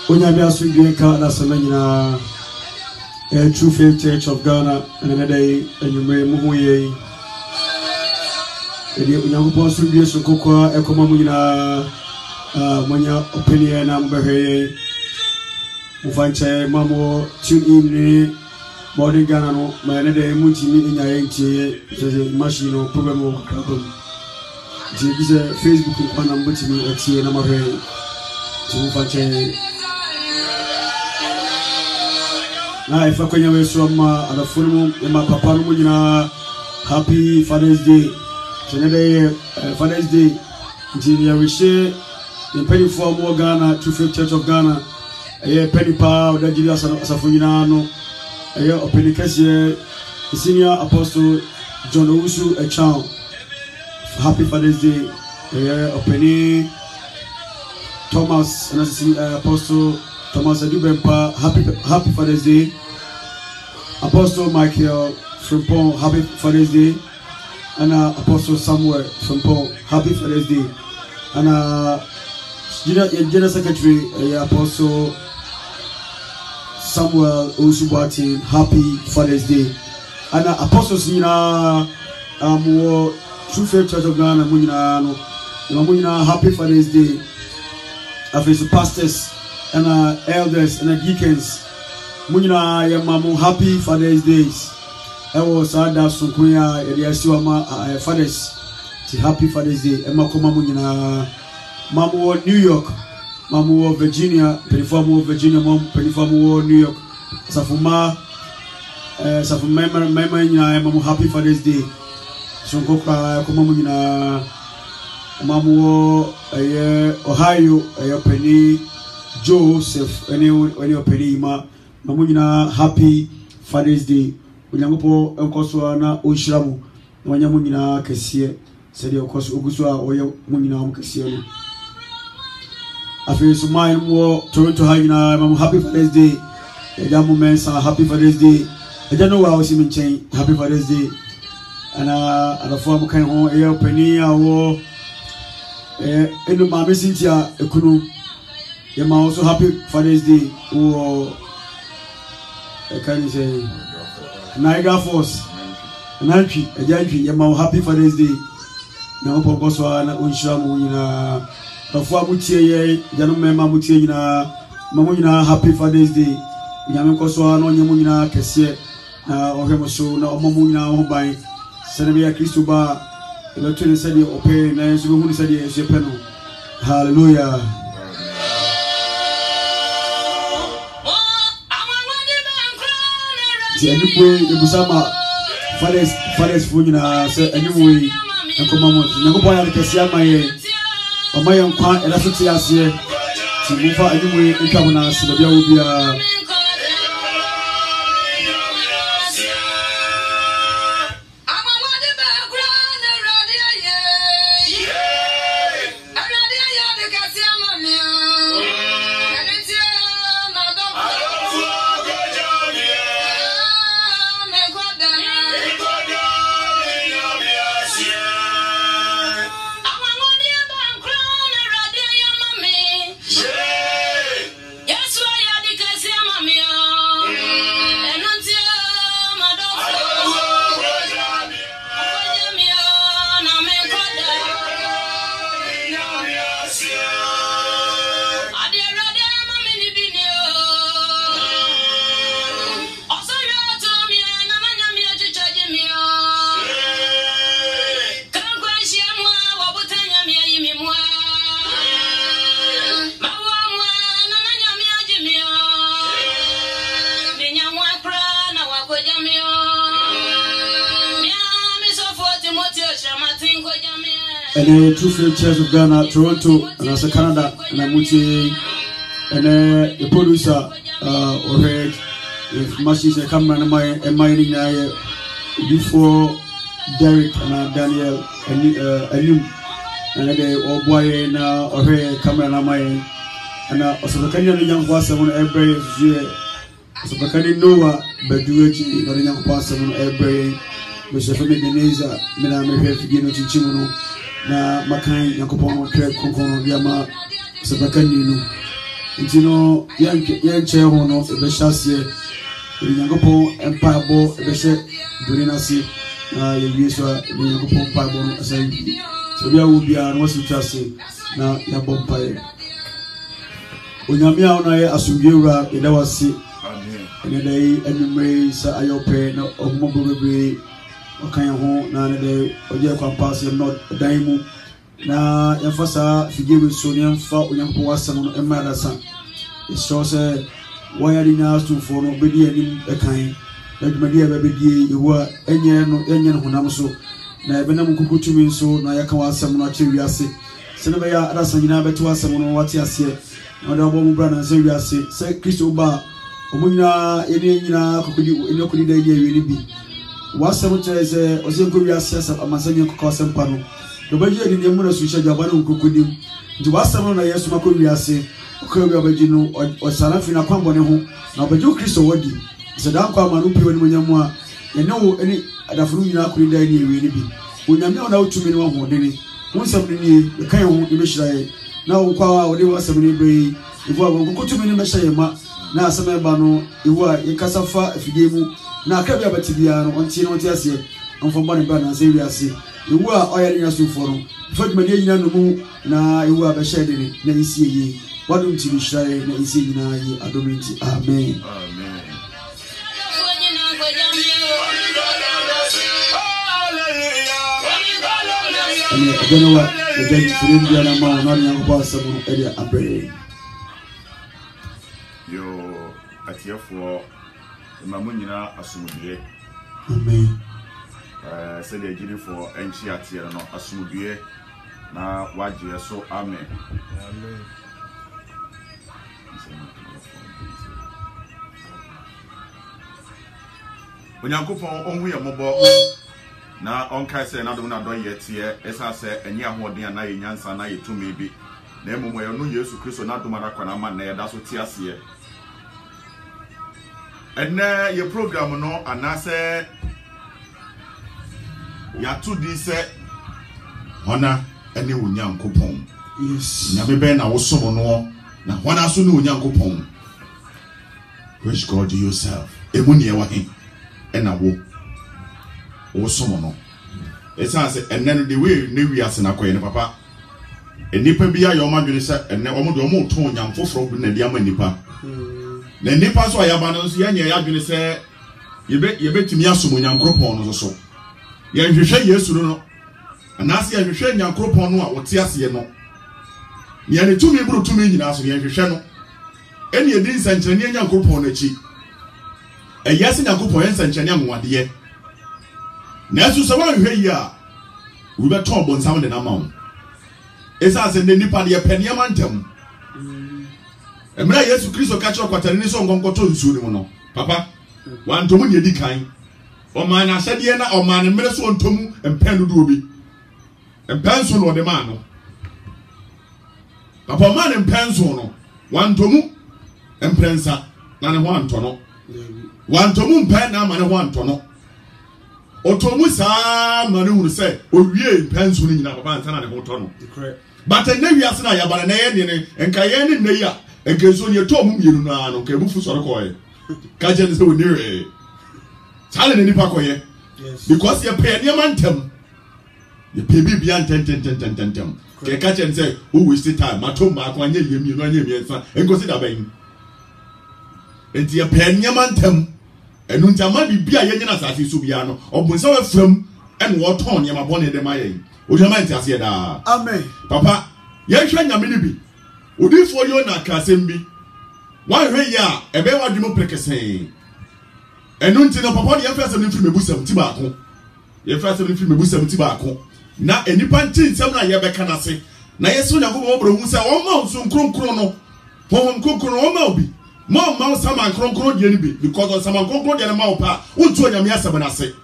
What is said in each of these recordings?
Onyabe asu bienka na samanyina True Faith Church of Ghana and day enyume muhuye edi onyankopon asu bie so kokwa ekoma munyina manya opinion na mbehye mufanche mamo tune in ni body Ghana no ma ne day muntimi enyaye ntie je machine no problem o problem je Facebook kwa na mbutimi etie na mahwe mufanche na ifa kwenye weso ma adafunu ma papa no nyina happy Father's Day today Father's Day nti ya wishe in penny for mo Ghana True Faith Church of Ghana penny pa oda jiri asafo nyina no openikase senior apostle John Owusu Echao happy Father's Day openi Thomas and apostle Thomas Adubempa happy Father's Day. Apostle Michael from Paul, happy Father's Day. And Apostle Samuel from Paul, happy Father's Day. And General Secretary Apostle Samuel Usubati, happy Father's Day. And Apostle Sina True Faith Church of Ghana Munina, happy Father's Day. After pastors and elders and deacons munyina ya mamu happy Father's Days ewo sada sunkunya eliasiwa ma fathers ti happy Father's Day emakoma munyina mamu New York mamu Virginia perform Virginia mom perform New York safuma mema nyina mamu happy Father's Day sunkoka koma munyina mamu Ohio penny Joseph any operima mamunyina happy Father's Day unyangopo enkoso na onshiramu wanyamunyina kesiye sede okoso oguso a oye munyina omkesiye no afi sumai mo Toronto high na happy Father's Day ejamu mensa happy Father's Day ejano wa osiminchen happy Father's Day ana adafo amukan ho openi awo enu mame Cynthia ekunu Yema also happy Father's Day. Who can you say Niagara Falls? Nanchi, a Yankee, Yema happy Father's Day. Now Pogoswa na unshamu ina Kafwa Mutie, Janome Mamutie na Mamuna happy Father's Day. Yamekoswa no Yamuna Kessie na Ohemoso na Omamuna Obai. Senabia Christuba, the Tony said you open na Sumu said you Sepeno. Hallelujah. Anyway, the Busama Fathers Funina said anyway, and come on, Nagopa and Cassiama, or my own quite and that's what I say. To move out anyway, in Cabana, so there will be a and the two field chairs of Ghana, Toronto, and as a Canada, and I'm with and the producer, overhead, if machines are coming and mining before Derek and Daniel and you, and the old boy now, overhead, camera and mine, and also the Canadian young person on every year, so the Canadian Noah, but do it, not a young person on every. Mr. Femineza, Mina Mefigino Chichimono, na Makai, Yakopono, Trek, Konkono, Yama, Sabacanino. It's no young chair hono, a Beshasia, Yangopo, Empire Bo, a Beshet, Durinasi, Yeswa, Yangopo, Pabon, Assembly. So there will be a Western Chassis, now Yabon Pire. Unyamia on I Asumura, it was sick, and a day, and May, Sa Ayope, no, of Mobile. Okay, home na de oje kwa pass not daimu na yafasa figiwe so ne mfa onyanko wasam no emada san so say wayari na astu for no bedi anim ekan adumadi aba bedi ewa enye no honam so na ebenam kukutumi so na yaka wasam no ache wiase sene be ya adasa nyina beto wasam no wate ase na de obo mu bra na se wiase se Kristo ba omunyina ene nyina kokudi da ide ewi ni bi wasam cheze ozenko wiase sa amasanya kokosem pano dobaji edi ne mu na suhya jabana nkokodim nti wasam na Yesu makọ wiase okwe obaji no osarafi na kwambo ne ho na obaji Kristo wodi se dan kwa manu pio ne munyamu a ene wo eni adafuru nyina akuri da ni ewi ni bi onyame ona otumi ne ho deni wonsam ni kan ho de behirae na wo kwa wo de wasam ni be ivu a wo kokotumi ne mehyae ma na asema ba no ivu a yekasafa afidie mu na akabi abatibia no onti no onti ase onfo bone ba na se wiase iwu a oyare nya sofo no fadumani nyina no mu na iwu a behye de na isi yi wadum ti bi hirae na isi nyina yi adomenti amen amen ani agenowa eden firim bia na ma no nya ko asabu no ede abre yo atiafo mamu nyina asumudie amen se de gini for enchi atie no asumudie na waje so amen amen onyankopon onhu ye mobo na onkai se na dum na don yetie esa se enyi ahoden na ye nyansa na ye tumi bi na emomo ye no Yesu Kristo na dum ara kwana ma na ye da so tie ase enne ye program no anase ya to di se hona ene onyankopon yes nyame be na wo som no na hwana so no onyankopon which God yourself emu ne wa he ena wo somo no esa se enen the way ne wiase na koye ne papa enipa bia yo madwene se enne omo de omo to onyam foforo bi na dia ma nipa na nipa so ayaba no so yanye ya dwene se yebe timi asom onyankopon no so ye hwehwe Yesu no anase ye hwehwe onyankopon no a wote ase no ye ne tumi buru tumi nyina so ye hwehwe no eni edi nsankyerene onyankopon na chi eyase onyankopon ye nsankyerene amwade na asu se wa hwehwe yi a we be ton bon sound na mawo esa se ne nipa de penia mantem emra Yesu Kristo ka cho kwatare ni so ngonkoto nsuo ni mu no papa wantomu ne di kan o man na hyede na o man mere so ntomu empen do obi empen so no de man no papa man empen so no wantomu emprensa na ne ho anto no wantomu mpen na ma ne ho anto no otomu sa ma ne hunu se owie empen so ni nyina papa nsa na ne ho to no but na wiase na yabara na ye ne enka ye ne ne ya enka so ne to mu mienu na no ka ebufu soro ko ye ka je ne se woni re sale ne nipa ko ye because ye pay ne mantem ye pay bibia ntem ke ka je ne se who waste time matom ba ko anya ye mienu anya miensa enko si da ban enti ye pay ne mantem enu ntama bibia ye nyina asase so bia no obunsa wa fram en wo ton ne mabone de maye ojama nti ase da amen papa ye hwa nyame ni bi odifo yo na kasem bi wa hwe ya ebe wa dwemo prekesen enu nti no papa de yefasem ni firi mebusam ti ba ko yefasem ni firi mebusam ti ba ko na enipa nti nsem na ye beka na se na yeso nyako bo bro hu se o ma nso nkronkron no hom nkronkron o ma obi ma sama nkronkron de ni bi because on sama nkronkron de na ma opa untu nyame asem na se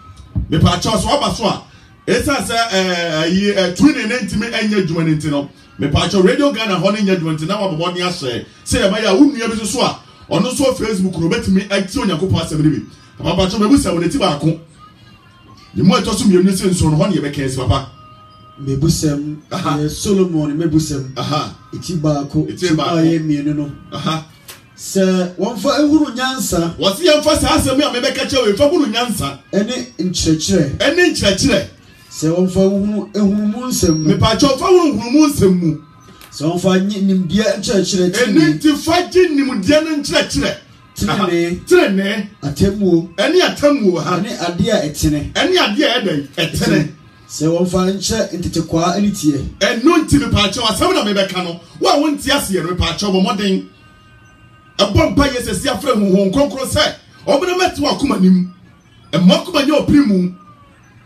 me pa cha so aba so a esa se twin ne ntimi anya dwuma ne ntino me pa cha radio Ghana ho ne nya dwuma ntina wa bobo ne ahye se ya ba ya unua bi so a ono so Facebook no betimi ati onyakopo asem ne bi papa cha me busa woni ti ba ko ni mo eto so mienu se nso no ho ne ye be kensi papa me busam Solomon me busam iti ba ko aye mienu no se wonfa ehuru nyansa wose yemfa sa asem ya me be ka cha we fa huru nyansa ene nkyerɛkyerɛ se wonfa ehuru mu nsem me pa cha fa huru mu nsem mu se wonfa nimdia nkyerɛkyerɛ ene ti fa gi nimdia no nkyerɛkyerɛ tene atemu ha ene ade a etene ene ade a edai etene se wonfa nkyerɛ ntetekwa ani tie eno nti me pa cha asem na me be ka no wa wonti ase me pa cha bo moden abompa yesesi afre huhun konkro se obuna metu akoma nim emmakoma nya oprimu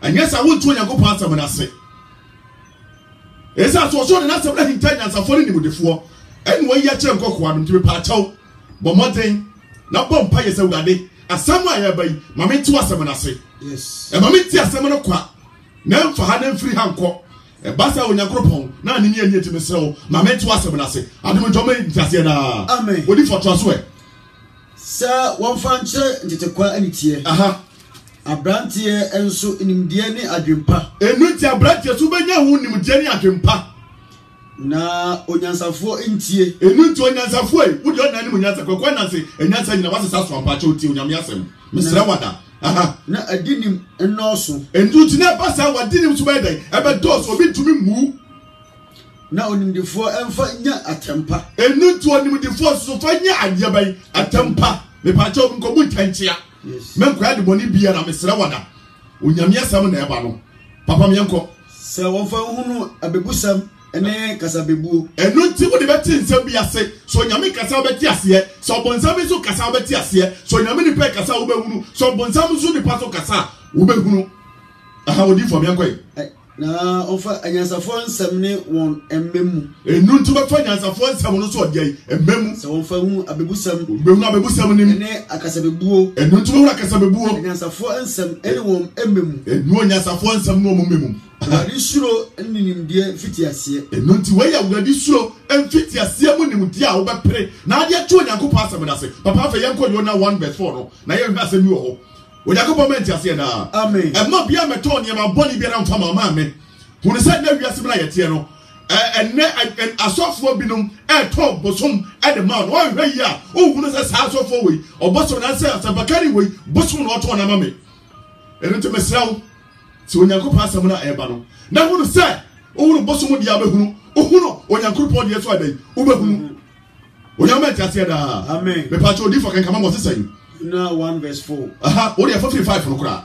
anyesa wontu onyankopon asem na se esa so na asem na hintanya nsafo ni nimudefo enu wa ya kire nkokoa no tibe pa chaw bomoden na bompa yesa wade asem aya bai mametu asem na se yes e mameti asem no kwa na mfa ha na mfiri hanko e basa onyankopon na ani ni anye time sew mametu asem na se adum joma ntase na amen odi foto so e sa wonfa nkyerɛ ntetekwa ani tie abrantie enso nimdie ni adwempa enu ti abrantie so benya hu nimdie ni adwempa na onyansafo ntie enu ti onyansafo e wudi ona ni onyansa kwakwa na se enyansa nyina wase sa so ampache oti onyame asem misra wada na adinim enoso endu ti na pasa wadinim so beda ebe dos obi tumi mu na onimdifo emfa nya atempa enu ti onimdifo so fa nya adebai atempa me pa cha obi nkobu ntanchia yes men kwa de boni bia na misra wada onyame asem na eba no papa me enko se wonfa hunu abebusam ene kasa bebuo enu ti wo de beti nsem bia se so onyame kasa beti ase so obonsam so kasa beti ase so onyame ni pe kasa wo behunu so obonsam so ni paso kasa wo behunu odi for me enko na ofa anyansafo nsem ne won emmemu enu ntu be fa anyansafo nsem no so odi emmemu se won fa hu abebusam behunu abebusam nim ne akasabebuo enu ntu be hu akasabebuo anyansafo nsem ene won emmemu enu anyansafo nsem no mmemu wadi suro nimdie fiti ase enu nti we ya wadi suro emfiti ase mu nimdie a wo be pere na ade acho onyankopon asem na se papa fa yenko Yona 1:4 no na ye hwa asem wo ho onyankopon menti ase na amen emma bia meto ne ma boni bia na mfa mama me hunu se na wiase na yete no and a software binum and talk bosom at the mount. Why are you? Oh, who knows a house of way or bosom answer as a bacari way, bosom not one amame. And into myself, so when you go past someone ebano. Now, what to say? Oh, bosom of the abehu, oh, no, when you could put yes, why they ubehu. When you met, I said, Amen. The patro differ can come on to say. Now 1 verse 4. Aha, only 45 from Kra.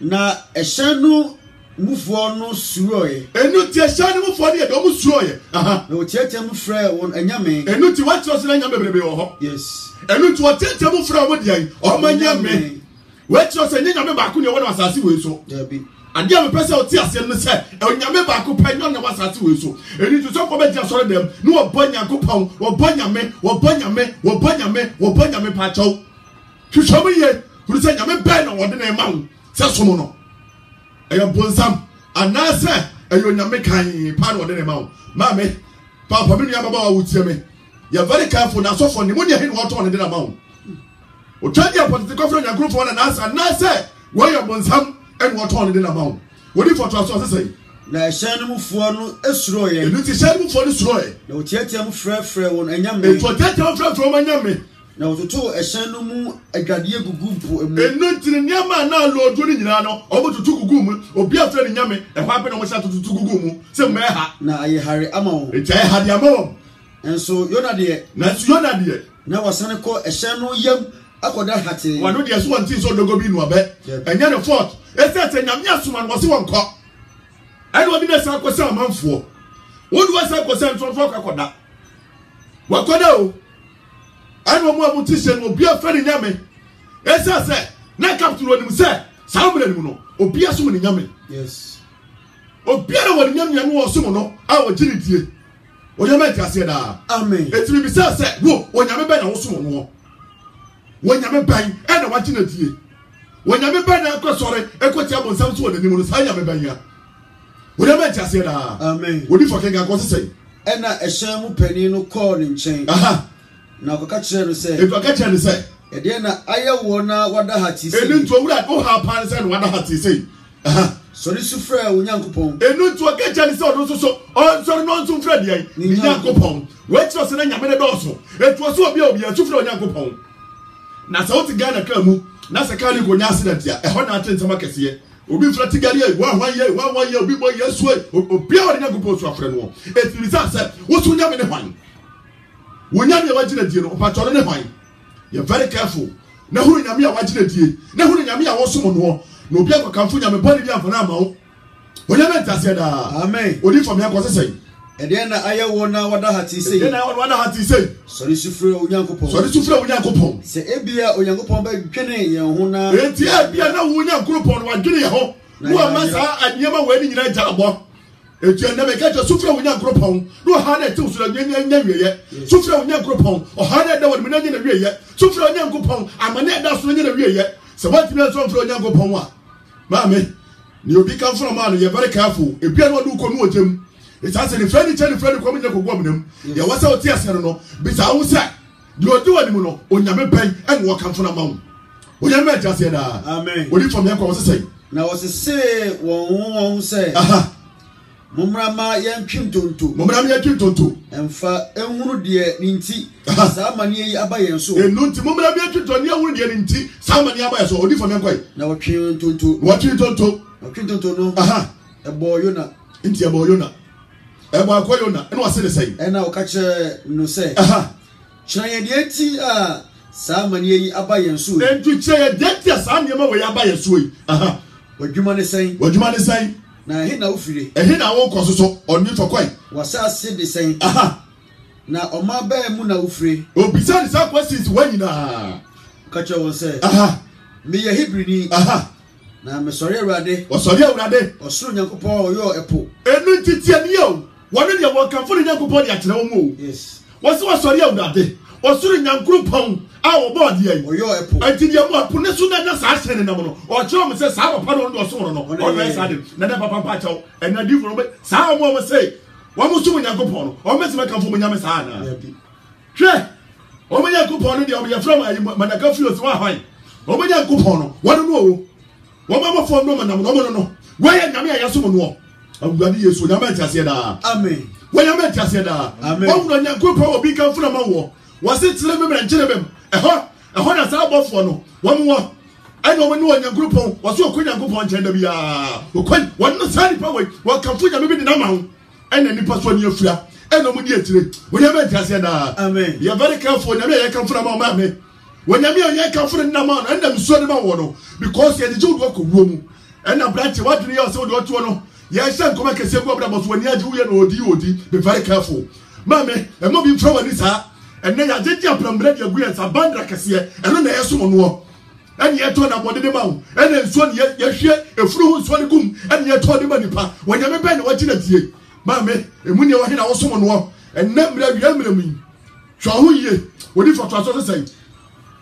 Now a shanu move on no suroy. And not the shanu for the almost suroy. Aha, no chetem frere on a yame. And not to what was in a yes. And not to what tell from what day or my young man. What was a young back when you want to see so. And the other person will tears and say, and you back up pen on the was at so. And you to talk about just all of them. No bonya coupon, or bonya me, or bonya me, or bonya me, or bonya me pacho. To show me yet, who said, I'm a pen on the name mountain. Says someone. I am Bonsam, and now say, and you're not making part of the name. Mammy, Papa, me, Yababa would tell me. You're very careful now, so for pneumonia hit water on the amount. Or tell you about the coffee and group one and answer, and now say, where you're Bonsam and water on the amount. What if what I was to say? Na shanu for no esro ye. No ti shanu for no esro ye. Na otiatia mu frefre won anyame. E otiatia mu frefre won anyame. Na ototo ehanu mu agade gugu mpo emu. Enu tiri nyama na lo odu ni nyina no, obotutu gugu mu, obi afre ni nyame, e hwa pe na mo sha tutu gugu mu, se me ha. Na aye hare ama wo. E jai ha de ama wo. Enso yona de. Na enso yona de. Na wasane ko ehanu yam akoda hate. Wano de so wanti so dogo bi nu abe. Enya ne fort. Ese nyame asuma no se won ko. And what did I say? I was a man for. What was I was sent from Fokakoda? What could I? I know more musician will be a friend in Yame. Yes, I said, not come to what you said. Somebody will know. Be a summon in Yame. Yes. Oh, Pierre, what Yam was summon, our agility. What you meant, I said, Amen. It will be said, whoa, when Yame Ben was summon. When Yame Ben and a watching it here. When Yame Ben, I got sorry, I got Yam some sort of the name of the Yame Ben. What you meant, I said, Amen. What if I can go to say? And a shamu penny no call in chain. Aha. Now, I catch you say, if I catch you say, and then I wanna what the hat is. And into that, oh, how pants and what the hat is say. Aha. So this is fair when young coupon. And no to a catch and so, oh, so non to Freddy, young coupon. What was in a minute also? It was so be a two young coupon. Now, so to Ghana come, Nasa Kali go accident here, a hundred and some markets here. Obi frati gari 1 year obi boy yeswe obi a wanya gopo so afre no it is say wo so nya me ne hwan wonya me wagina die no pa toro ne hwan you very careful na huru nya me wagina die na huru nya me a wo so mo no na obi akokamfo nya me body bi amfana ama wo wonya me tase da amen odi fam ya kwose sei e de na aye wo na wada hati sei de na wada hati sei sori sufre onyankopon se ebia onyankopon ba dwene ye ho na enti ebia na wo onyankopon wa dwene ye ho wo amasa anyema wa ni nyina jalabo enti na me ka sufre onyankopon no ha na tew so nya wieye sufre onyankopon o ha na da wo na nya na wieye sufre onyankopon amane da so nya na wieye se what me so sufre onyankopon wa maame ni obi kan from man ye very careful ebia na wo ko no ojem. It's as a friend coming to go them. You was out here, no, but I will say, you do anyone on your pen and walk from a mount. What you meant, I said, Amen. What you from your course say? Now, was a say, one say, aha, Mumrama yan Kimton, and for a dear Ninti, Samani Abayan so, and Nunti Mumra Kimton, you dear Ninti, Samani Abayan so, only from your way. Now, what you don't aha, a boyona, into a boyona. Eba akoyona eno ase de sei ena o ka che no sei aha chanye dieti samani yi abayen so entu che dieti samani ma we abayen so yi aha wadwuma ne sei na he na ofire ehe na wo kososo oni tokwai wasa ase de sei aha na oma ba mu na ofire obisa ni sa questions wanyina ka che won sei aha me ye hebrini aha na me sori awurade osoro nyankopon oyo epo enu titie ni yo one of your work for the young body at home. Yes. What's sorry of that day? Or soon young group home, our body, or your apple. I did your more Punesuna assassin in the mono, or John says, our pardon or so, or less added, Nana Papa Pacho, and I do from it. Some woman say, one was doing young coupon, or Miss Macam from Yamasana. Sure. Oh, my young coupon, you're from my girlfriend was one. Oh, my young coupon, what do you know? What mama for no, no. Where am I? Yasumo. I'm going to use what I said. Amen. when you met Yaseda, one on your group or become from a war. Was it Slim and Chilibim? A honor about for no. One more. I know when you and your group was so quick and go on Chandabia. One no sunny power, what come for your baby amount, and then you pass on your fear. And no more today. When you met Yaseda, amen. You're very careful when you come from our mammy. When you come from Naman and them so about because you had the Jew walk room. And a branch of what you also want to know. Yes, I come back and say, but when you are doing OD, be very careful. Mammy, and not be trouble this, and then I did your plum bread your greens, a band like a seer, and then there's someone more. And yet, turn up on the mount, and then soon yet share a fruit, swan goom, and yet told the money pa when you have been watching it here. Mammy, and when you are here, I was someone more, and never remember me. So, who ye? What if I try to say?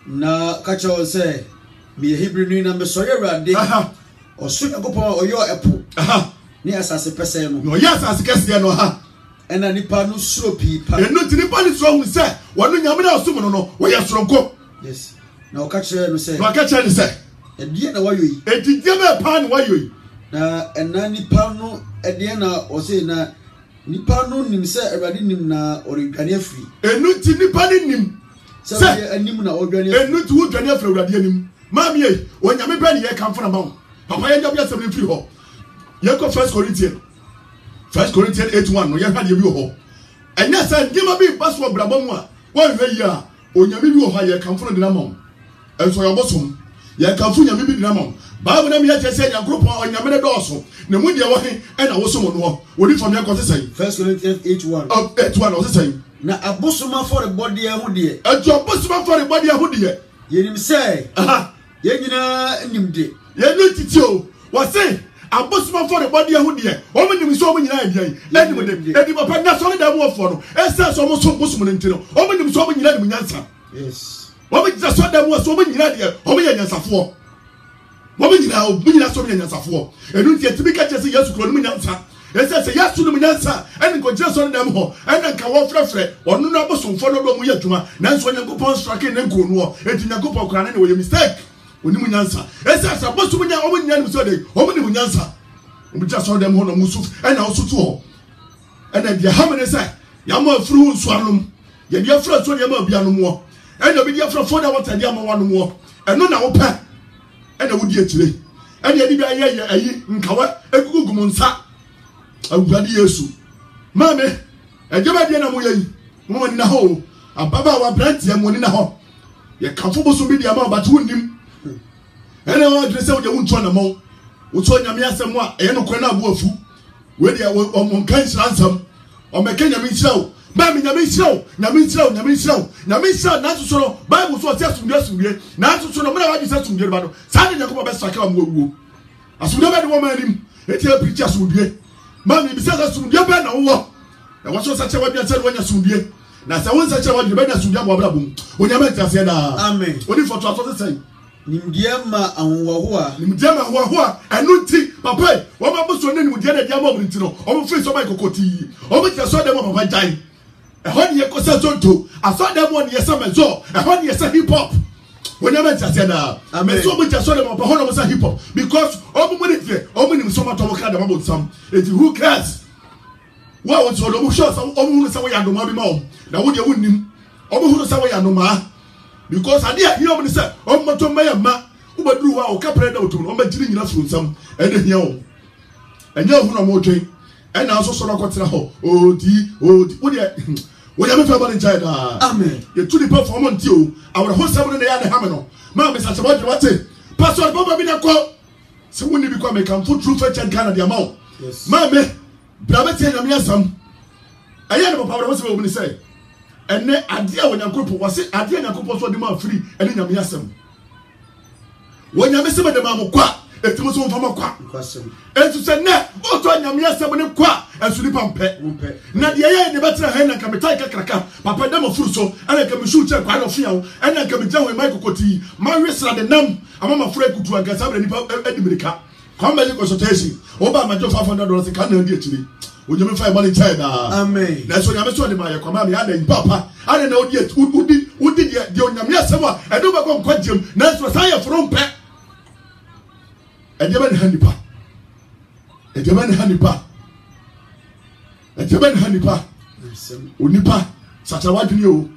Na Kacho say, be a Hebrew name number Sawyer, or soon or your apple. Near as a person. No, yes, as a guest, no, and a Nipano soapy, and not to the bunny strong, we say, one in Yamina Sumono, where you're strong. Yes. Now catch her say, no, catch her say, and dear, why you? And did you ever pan why you? And Nipano at the end or say, Nipano himself, a radinim na or in free. And not to Nipanin him. Say, and Nimuna or Granny, and not to Granny for Radianim. Mammy, when you're ready, I come from a mount. Papa, you have something free home. You go 1 Corinthians 8:1. No, you had your view. And yes, I give a big password, Braboma. 1 year, when you view how you come from the Namon. And so your bosom, you come from your baby Namon. Bible name yet say your group on your minute also. No, when you are and I was someone more. What if from your say? 1 Corinthians 8:1. 8:1 was the same. Now, a bosom for the body, a hoodie. And your bosom for the body, a hoodie. You say, aha, Yagina and Nimdi. You need to tell. What say? A bosom for the body, a hoodie. Woman, you saw me in idea. Let me let him upon that solid war for no. And that's almost so bosom and tell. Woman, you saw me in the answer. Yes. Woman, just saw them was so many idea. Woman, and answer for. Woman, now, we are so many answer for. And you get to be catches yes to call me answer. And says yes to the answer. And go just on them home. And then come off fresh. Or no number some follow them with you. That's when you go on striking and go no. And you go for crying anyway, mistake. When you answer, as I supposed to be your own young Sunday, how many answer? We just saw them on a musuf and also to and then the Hammer say, Yama through Swalum, your friends on Yama Biano more, and the video from 4 hours and Yama 1 more, and no now pack, and I would get today. And yet, I in Kawa, a Gugumunsa, a bloody Yesu. Mammy, and Yamadiana Moy, woman in the hole, and Baba wa brand them one in the hole. You're comfortable to be the amount, but wound him. And I want to say, you won't turn them all. Which one you have some more, and no corner of food. Where they are on kinds ransom, or Mekanya Michel, Mammy Namichel, Namichel, not to show Bible so just from yesterday, not to show no matter what you said to me about Sunday, you come best like a woo. As we never woman him, it's your pictures would be. Mammy, besides us from your banner, and what's such a way you said when you're soon be. Now, I want such a way you better soon have a boom. When you met us, amen. What if I to say? Nimdiama and Wahua, Nimdiama Wahua, and Nuti, Papa, what my boss on with the other Yama Brintino, or face of my cocoti, or which I saw them on my time. A 1 year Cosatonto, I saw them 1 year summer, so a 1 year hip hop. When I met us, I met so much I saw them on Pahona was a hip hop, because all the money, so much about some. It's who cares? What was all the shots of almost away and no mom? Now, would you win him? Almost away and no ma. Because I did hear me say, oh, my Tomaya, who but drew our capital to Omatin enough from some, and then you who are more drink, and also saw what's a hole. Oh, whatever trouble in China. Amen. You're to the performance, you, our host, someone in the other hammer. Mamma, such a what it. Pastor Boba Binaco. So when you become a come food true fetch and Canada amount. Yes. Mamma, Brabati and Yasam. I had a power of what say. And then idea when your group was it, idea your group was what the man free, and then you have when you miss the mamma qua, it was one from a quack. And to say, no, what on your mias and quack, and sleep on pet. Not the air in the better hand and can be tight cracker, Papa Demo Fruso, and I can be shoot quite a few, and I can be down with Michael Cotti, my wrist at the numb, I'm afraid to get some Edinburgh. Come by the consultation, over my job $500 a can get to me. Would you find money China? Amen. That's what I'm saying. My command, I didn't Papa. I don't know yet who did the Onyamia Sama. I don't know what him. That's what I have from Pet. A German handy pa. A German handy pa. etebe ne nipa onipa sacha wadwene o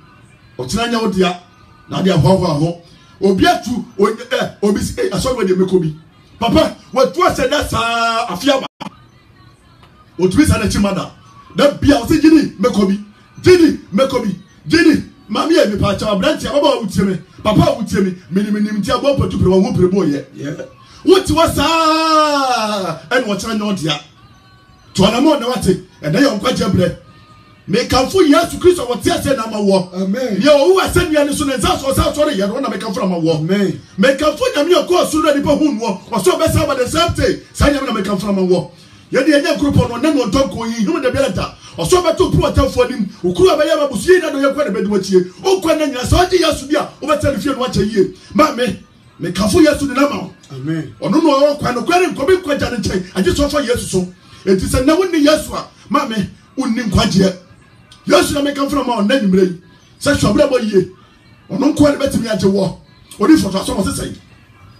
otena nya odia na dia ho obi atu obi aso we de mekobi papa watu aseda sa afiaba otumi sa na chimada da bia o se gini mekobi gini mami e me pa cha branch ababa utieme papa utieme minim ti abo patu pre wo pre boye wuti wasa ene wo tena nya odia to na mo na wate e da yo nkwaje bre me kanfo Yesu Kristo wote ase na mawo amen ye o wa se nua ni so ne nsa so re ye na me kanfo na mawo amen me kanfo nyame ko so re ni pa hu no o so be sa ba the same thing sa nyame na me kanfo na mawo ye de enya group no na no tonko yi hu de belata o so be to pro atamfo nim okuru aba ye ma busu yi na do ye kwa de bedu watie o kwa na nyina so odi Yesu bia o be tell fie no acha yie ma me kanfo Yesu ni na mawo amen ono no o kwa no kwa re nkobi kwaja ne nchen age so fa Yesu so enti se na woni Yesu a ma me unni nkwaje Yesu na make from on na nimre say shobra boy ye ono nko ne betimi age wo odi foto aso mo sesai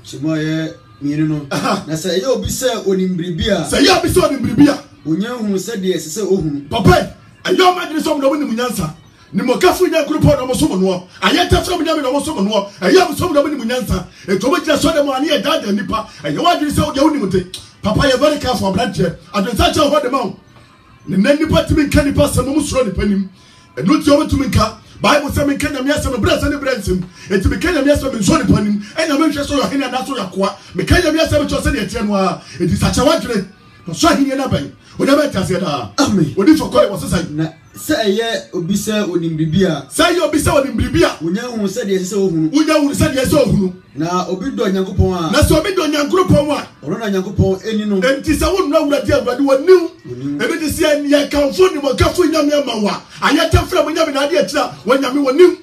chimo ye mienu no na say ye obi say onimbribia say ye obi say onimbribia onya hu say de sese ohunu papa ayo magini so mo ni munyansa ni mo kafu nya group on mo so mo no ayeta from nya me no mo so mo no ayo mo so mo ni munyansa e to mo tira so de mo ani e dada nipa ayo wagini say o de woni mute papa ye very careful branch adonsa cha ho de ma ne nipa timi kan nipa sam mo suro nipa nim enu ti o tumi ka Bible say me kan nyame asem brasa ne bransim enti me kan nyame asem nso nipa nim enya me hwe so yo hene na so yakoa me kan nyame asem cho se de tie no a enti sacha wadwere so hene na ban o de ba tase da amen odi for call was say na say ye obi say onimbribia say ye obi say onimbribia onya hu say de sese ohunu onya hu say de sese ohunu na obi do nyankopon a na so obi do nyankopon a ono na nyankopon eni no enti sa wonu awurade awurade woniu ebe ti se ye kanfo ni mo kafo nyame amawa ayeta fra mo nyame na de atira wonyame woniu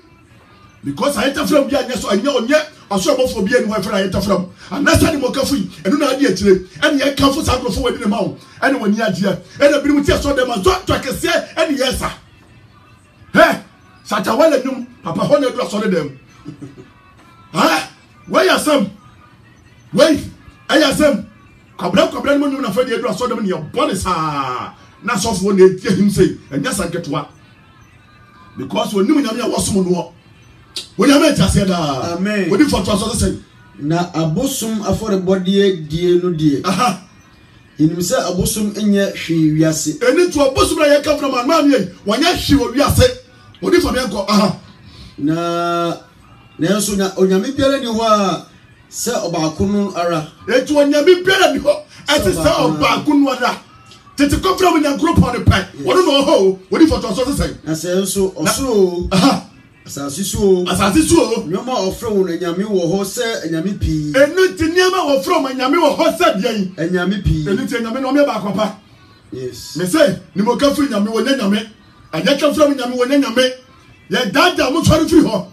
because ayeta fra bi anya so anya onye aso obofo bi eni ho fra ayeta fra anasa ni mo kafo yi enu na de atire eni ye kanfo sa grofo wadi ne mawo eni woni agye eni bi mu ti so de ma zo to kese eni yesa sacha wala nyum papa ho na do so de dem where you some wait ayasem kabra no na fa de do so dem ne body sa na so fo na etie him say enya sanketwa because oni munyame ya wosom no woni am etase da amen wodi for to so say na abosum afore body die no die inim say abosum enye hwe wiase eni to abosum na ye ka from man ye wonya hwe wiase wodi for me enko na enso nya onyame biara ni ho a se obakunu ara etu onyame biara ni ho ati se obakunu ara tete kofra mo nyankro pon de pai wono no ho wodi for to so say na se enso osoro asase suo nyoma ofre wo nyame wo ho se nyame pi enu ti nyama wo ofre wo nyame wo ho se bian nyame pi enu ti nyame no me ba akopa yes me say ni mo kafu nyame wo nyame anya kafra mo nyame wo nyame ye dada mo twari firi ho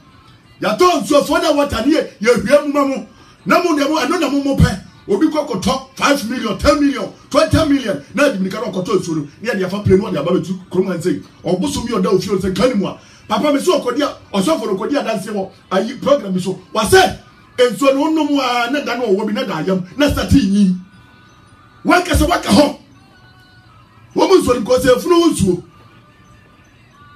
ya to nso for that water ne ye hwia mu mamu na mu ne mu ano na mu pe obi kokoto 5 million 10 million 20 million na adiminika ro koto nso ne ya fa plane no ya ba betu krom an say obusu mi oda ofio say kanimu a papa me so okodia osofo okodia danse wo ayi program so wa say enso no num a na da no wo bi na da yam na start yin waka se waka ho wo mu so ko se funu nsuo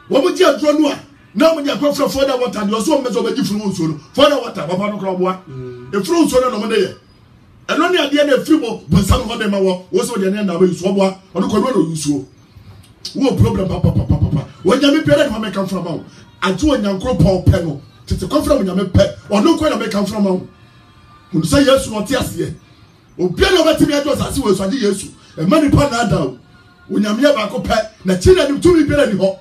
wo mu ji adro no a na mo nya kwafra for that water the so mezo be funu nsuo no for that water papa no kro boa e funu nsuo no mo de ye eno ne ade na firi mo bonsa no de ma wo so de ne na ba nsuo boa ono ko no nsuo wo problem papa wo nya me pere de ma come from am aju onyankro pon pe no tete kwafra mo nya me pe ono ko na me come from am mo say Yesu no te ase obi na obetimi ado asase wo so ade Yesu e mani pa na ada wo nya me ba ko pe na china ni tumi pere ni ho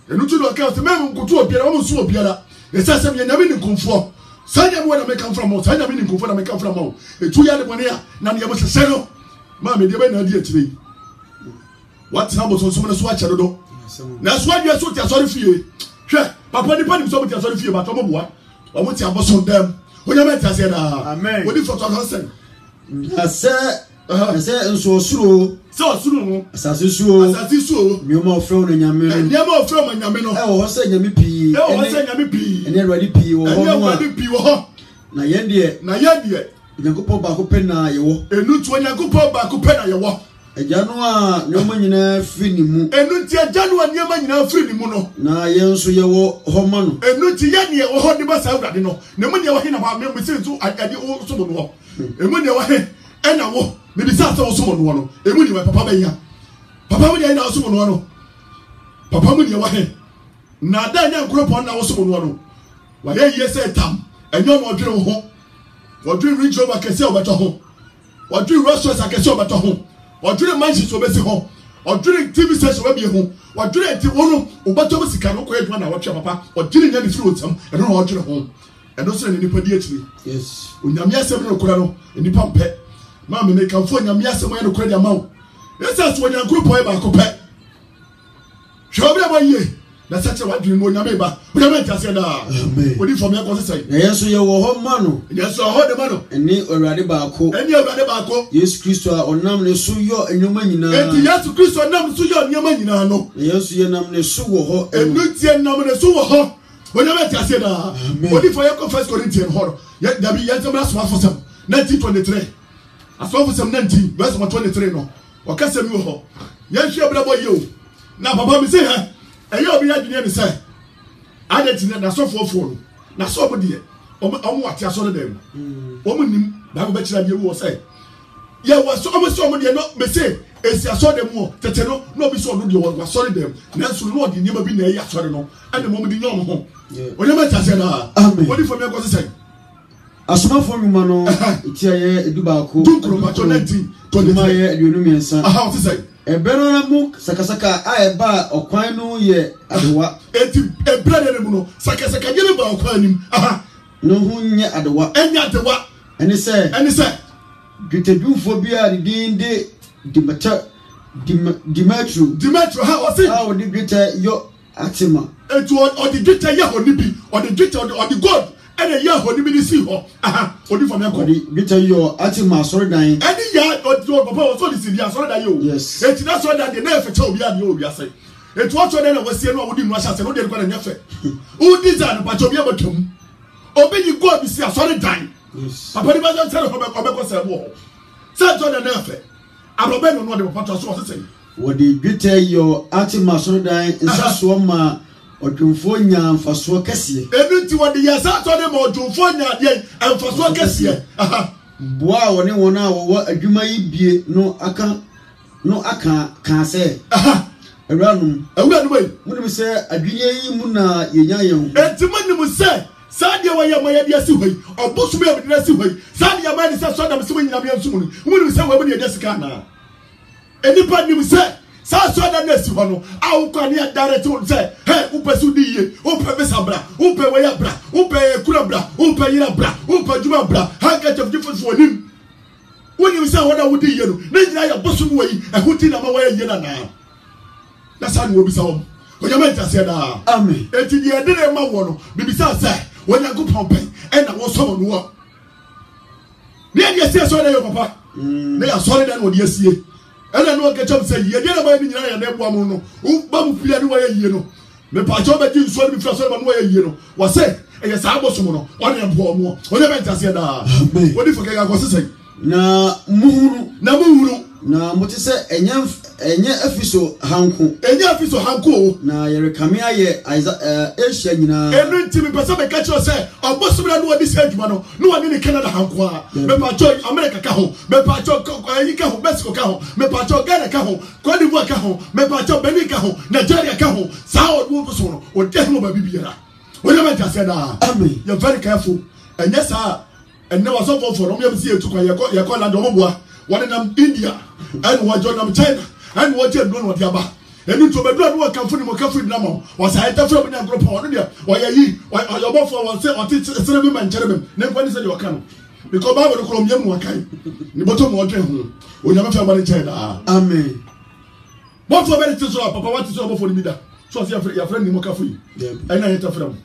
enu tu do ka se me nkutu obiara wo so obiara e say se me nya me ni konfo sanya mo na me come from am sanya me ni konfo na me come from am etu ya de bone ya na ne mo sese no ma me de be na ade atire what na bo so na so acha do na so ade so ti asori fie hwe papa ni pani so ti asori fie ba to mo boa o mo ti aboso dem onya me ti ase da amen wodi for to hansen ase enso osuro so osuro no asase suo nyoma ofre no nyame no nyama ofre mo nyame no e wo se nyame pi ene ready pi wo ho na yende onyankopon ba ko pe na ye wo enu tu onyankopon ba ko pe na ye wo Ejanua nyoma nyina firi ni mu. Enu ti ejanua nyoma nyina firi ni mu no. Na yenso ye wo homa no. Enu ti ye ne wo ho de ba sa awurade no. Ne mu ne wo he na ba me se nso ade wo so mo no. Emu ne wo he ena wo me bi sa wo so mo no no. Emu ne wo papa ba ya. Papa mu ne na wo so mo no. Papa mu ne wo he. Na da nya nkropon na wo so mo no. Wa ye ye se tam. Enyo no odwere wo ho. Odwere reach over kese obeto ho. Odwere restaurant akese obeto ho. Odwere mansion so besi ho. Odwere TV station we bi ho. Odwere ti wono obeto mo sika no ko edwa na wotwe papa. Odwere nya ni firi otam. Eno no odwere ho. Eno so ni nipa di akiri. Yes. Onyame asem no kora no nipa mpe. Ma me make amfo onyame asem no kora di amawo. Esa so onyankuru po ba ko pe. Hwobra ba ye. Na sache wadwere no onyame ba. Onyame tiase da. Amen. Odi fo me ko sesai. Na yenso ye wo homa no. Yenso ho de ma no. Eni Awurade ba ko. Eni Awurade ba ko. Yesu Kristo a onam ne so yo enyoma nyina. Enti Yesu Kristo nam so yo nyoma nyina no. Na yenso ye nam ne so wo ho. Enu tie nam ne so wo ho. Onyame tiase da. Odi fo ye ko 1 Corinthians ho. Ye da bi ye temra so afosam 1923. Asofosam 19 verse 23 no. Wakasem wo ho. Ye hwe brabo ye o. Na baba mi se ha. Eye obi ya dwene ne se. Adeti na sofofo no. Na so obo de. Omo wate aso dem. Omo nim ba go be kira bi wo se. Ye wa so omo de no me se esi aso dem wo tete no no bi so no de wo sorry dem. Na so no de nyema bi na e aso no. Ade mo de nyom ho. Onye ma tase na. Odi fo me ko se. Asomafo nyuma no etia ye eduba ko. Dunkro ma 19 20 ye aduonu miensa. Aha o se. Ebero na mu sakasaka a eba okwan no ye adewa. Eti ebrade ne mu no sakasaka ye ne ba okwan nim. Aha. No hu nye adewa. Enya adewa. Eni se. Gitedufo bia de dinde Dimetro ha o se. Ah o de gite yo atima. Etu o de gite ye ho ni bi. O de gite o de god. Ene ye ho ni bi ni si ho. Aha. O di fo me ko. O de gite yo atima sorry dan. Eni ya o di papa o so di si dia sorry dan ye o. Yes. Eti na sorry dan de na efe cha obi a de obi ase. Etu o so de na wasie no o di nu asa se no de ko na nyefe. O di za no pa cha obi abatum. Obi yi god bi si sorry dan. Yes. Papa di ba za tell ko se wo. Say to na efe. Arobe no de papa so o se. Wo de gite yo atima sorry dan nsaso ma odwumfo nya mfaso kese. Enu ti wo de yesa to de ma odwumfo nya de mfaso kese. Aha. Boa woni wona wo adwuma yi bie no aka kan se. Aha. Ewranum wey. Munim se adwunya yi mu na yenya yen. Enti manim se saade wa ya maya de asi hoi. Obosu be be de asi hoi. Saade ya ma ni se so da me se nyina me ansum ni. Munim se wa be de sika na. Enipa nim se sa so da na asi ho no. Awu kwa ne direct on se he upesu di ye. Upe be sabra. Upe we ya bra. Upe kura bra. Upe yira bra. Upe juma bra. Hanka chef difference for him. Wonim se ho da wudi ye no. Na nyina ya bosu mu yi. Ehuti na ma wa ye na na. Na sa ni obi sa wo. Onyame tase da. Amen. Eti di edere ma wo no. Bibisa se Onyankopon pen e na wo so no wo. Ne ye se so da yo papa. Ne ya sorry da no de asie. Ena no ke chom se ye de na ba ni nyina ya na ebo amu no. U ba mu pia ni wa ye no. Me pa cho ba ji so ni fra so ba no wa ye no. Wa se e ye sa aboso no. One ebo amu. Onyame tase da. Wodi fo ke ga ko se na muhuru na motise enye afiso hanko na yerekame aye Asia nyina enu ntimi pese be ka cho se obosumra no odi se adwuma no no wani ne Canada hanko a me pa cho America ka ho me pa cho yi ka ho Mexico ka ho me pa cho Ghana ka ho Cote d'Ivoire ka ho me pa cho Benin ka ho Nigeria ka ho sa o so no o de ho ba bibiara o le ma ta se da amen you very careful enye sa enne was for no me see etu kwa ye ko land omoboa one nam India and one nam China and what you don't want yaba enu to be do no kan funi mo kan funi na mo was I ta from na group on there why yi your boy for say on say be man chere bem ne kwani say you kan because Bible no kolom yam wakan ni boto mo odwen ho onyame fa ba ni China amen what for very so papa what is so for me da so say your friend ni mo kan funi and na yeta from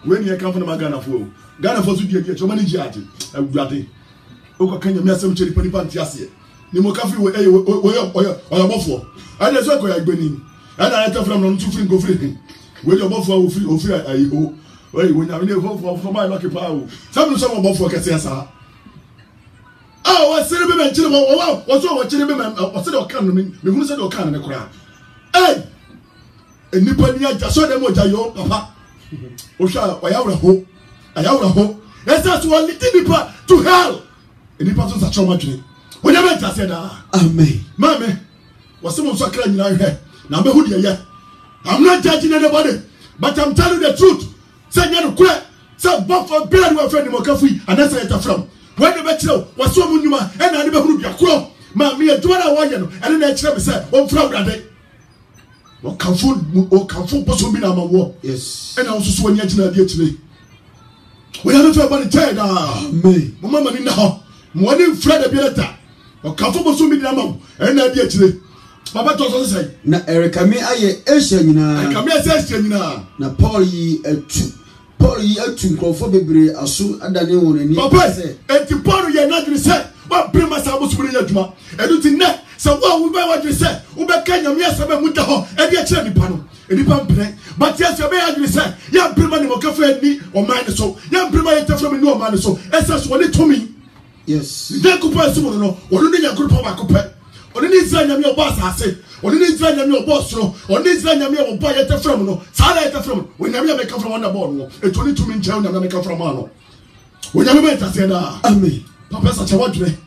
when you kan funi magana fo Ghana for dia dia choma ni jiate awuade o kanya me asem cheri panipa ntiase ni mo kafi we oyobofo ana so ko ya gbeni ana na ta from no tu free go free we oyobofo o free ayi o we nya me for my lucky pa o some obofo kese asa Oh, I said, "Baby, chill. Oh, what's all what you remember? I said, "I'll come." Me who said, "I'll come." And cry. Hey, and Nippon, just saw them with your papa. Osha, I have a hope. I have a hope. Yes, that's one little nipper to hell. And the person such a much. Whenever I said, "Amen." Mammy, was someone so crying in our head. Now, who do you? I'm not judging anybody, but I'm telling the truth. Say, you're quit. Say, but for being my friend, more coffee, and that's where it's from. When the better was so much, and I never would be a crow. Mammy, a 2 hour, and then I said, "Oh, from that day." What can food possibly be our war? Yes, and also so when you're today. We have a body tired. Me, Mamma, now, more than Fred a Bieta. What can food possibly be our and I did today. Papa told us, say, na Erica me aye Asian na. Come here, Asian na Paul ye a two. Paul ye a two for bebre asu adane won ani. Papa say, "Enti Paul ye na dwene say, what bring us abo subiri adwuma." Edu ti ne, so what we be what dwene say, we be ka nyame asaba mu da ho, e de kire nipa no. Nipa mpene. But yes, you be adwene say, ya bring man mo ka fa ni o man so. Ya bring man yeta from ni o man so. Esas woni to me. Yes. De kupa sumo no, wonu ne yakuru pa kupa. Oni ni Israel nyame obo asase, oni ni Israel nyame obo soro, oni ni Israel nyame obo yete from no, sala yete from, we nyame make from on the board no, e toni to me nche nyame make from ano. We nyame make tase da. Amen. Papa sa chawa dwene.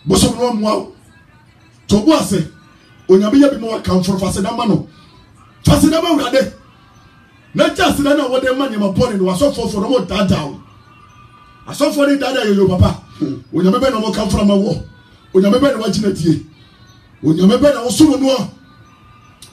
Boso no mo to bo ase. Onyame ya bi mo kan for fase da ma no. Fase da ma urade. Na just na na wo de ma nyama bone no aso for no mo dada. Aso for ni dada yo papa. Onyame be no mo kan for ma wo. Onyame be na wagina tie. Onyame be na wosomo no.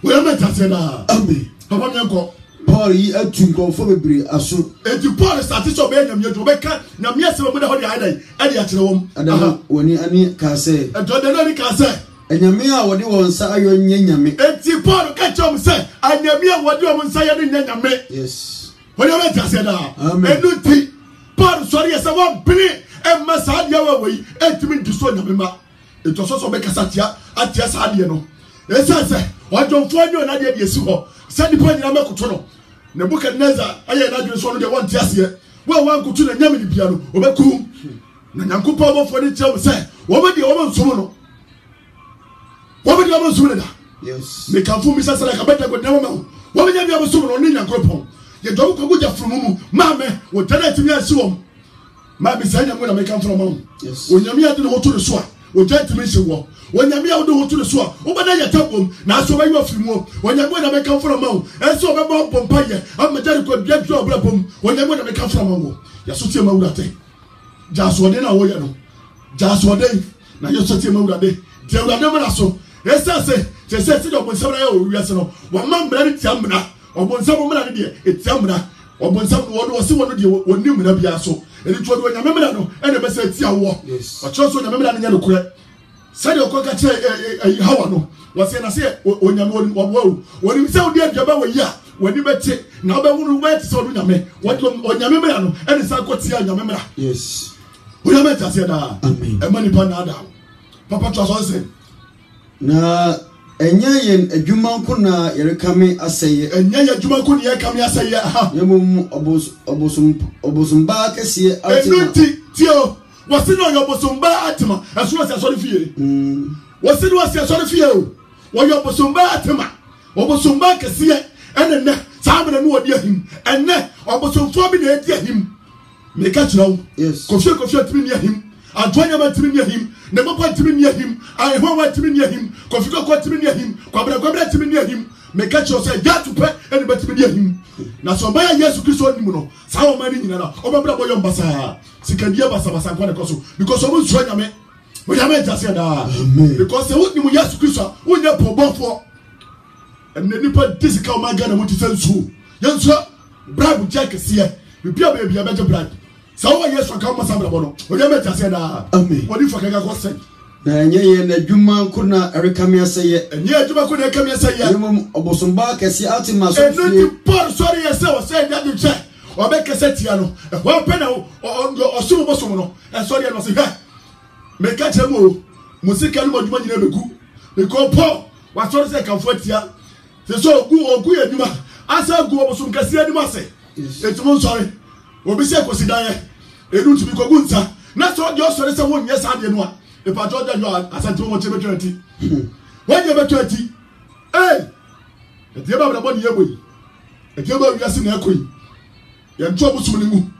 We am tase na. Amen. Papa nyanko. Paul yi atunko fo bebre aso. Enti Paul start so be nyame do be ka nyame asem mo da ho de adai. Ade a kire wom. Adam woni ani ka se. Edo de na ni ka se. Enyame a wode won sa ayo nyame. Enti Paul ka chom se anyame a wode won sa ayo nyame. Yes. Woni am tase na. Amen. Enu ti Paul sorry yesa won bini e masa dia wa wi etimi diso nyame ma. It was also make a satia at yes, Adiano. Yes, I say, what don't find you and I did yes, send the point in Amakutono. Nebuchadnezzar, I had not one of the one test yet. Well, one could to the Yamini piano, Obekum. Nanku Papa for the job say, what would the woman sumono? What would the woman sumono? Yes, make a fool, Mrs. like a better good never know. What would you have a sumono in your group? You don't go with your from Mamma, what tell it to me as soon. Mammy said, I'm going to make come from home. Yes, when you're to go to the swamp. O jati me sewo when yami a do hotu so o bada ya tabom na so ba yo fimu when yami na make come from ma e so be bo pompa ye am jari ko bia do obra bom when yami na make come from ma ya so tie ma wurate ja so de na wo ye no ja so de na yo so tie ma wurade de wurade ma so e se do bo sabra ya o wiase no wa ma mbra ni tiamna o bo nsabo mbra ni de e tiamna o bo nsabo wo do se wo no de woni mna bia so eni to do nyame mra no e na be se tia wo o cho so nyame mra no nya no kure se de okoka che hawa no wo se na se onyame wo woni se wo de adwaba wo ya woni beti na wo be hunu we ti so do nyame wo do onyame mra no e ni sa ko tia nyame mra yes wo nyame ta se da amen e mani pa na da papa to so se na enya yen adwuma nko na yerekame aseye enya yen adwuma nko na yerekame aseye ha yemum obosumba kese atima enuti tio wasi no obosumba atima aso wasi asori fie wasi no wasi asori fie o wo obosumba atima obosumba kese enene saamena no odi ahim enne obosumfo bi na edi ahim meka kirawo yes kofie timi ni ahim Antonia matimi ni ahim ne papa timi ni ahim ai ho wa timi ni ahim kofiko ko timi ni ahim kwabra timi ni ahim meka kiro say ya tupe ene batimi ni ahim na so ba ya Yesu Kristo ni mu no sa wo mani nyina na obabra boyo mbasa sikadia basa kwa ne koso because omo nsuo nyame we nyame jase da because wo ni mu Yesu Kristo wo nya pobofo ene nipa disika o magana mo ti sensu yensu bribe check sie bibia beje bribe so Yesu ka mo sabra bono o de meta se da amen odi fa kaga ko se na nye ye na dwuma ko na erekame aseye nye dwuma ko na erekame aseye yemum obosomba kesi atima so fie por sorry ye se o se da du che o be kese tia no e ho pe na o sumo bosomo no e sorry no se ha me ka chemo musika no dwuma nyina begu me ko po wa sorry se ka fo tia se so ogu ye dwuma asa gu obosom kesi adwuma se etumo sorry obi se ko sidaye enu tibi ko gunta na so de osore se won yes ade no a e pa jo jo asante mo che beto ati won ye beto ati eti ba bra bo ni yebo yi eti ba wiase na ekoi ye nto busum ni mu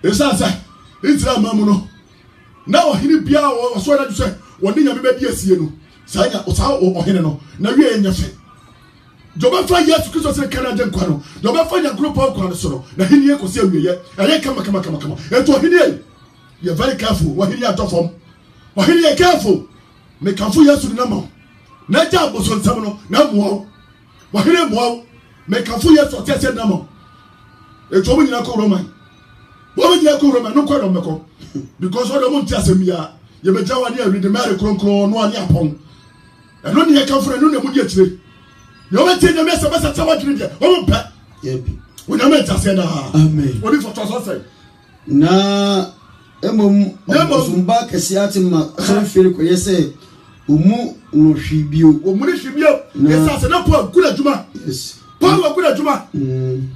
esasa itira mamu no na ohini bia o so na ju se woni nyame be di asie no saya ohene no na wie enyefe joba fa Yesu Kristo se Canada nkwa no joba fa nya group of kwa no so no na hini ye kosi awiye ere kama eto hini ye very careful wa hini atofom wa hini ye careful me kanfo Yesu ni namo na ja boso nsam no na muo wa hini muo me kanfo Yesu otese namo eto mo nyina ko Roman wo nyina ko Roman no kwa do meko because all the mo ntiasemia ye be jawa ni awi de mare kronkron no ani apon eno ni ye kanfo no na mo di akire you want to make some better what you do. Oh, we never just said, amen. What if for us? Na Zumba Kasiatima, so feel you say, Umu no shibio, Umuni shibio, yes, I said, poor good Juma. Yes, poor good Juma.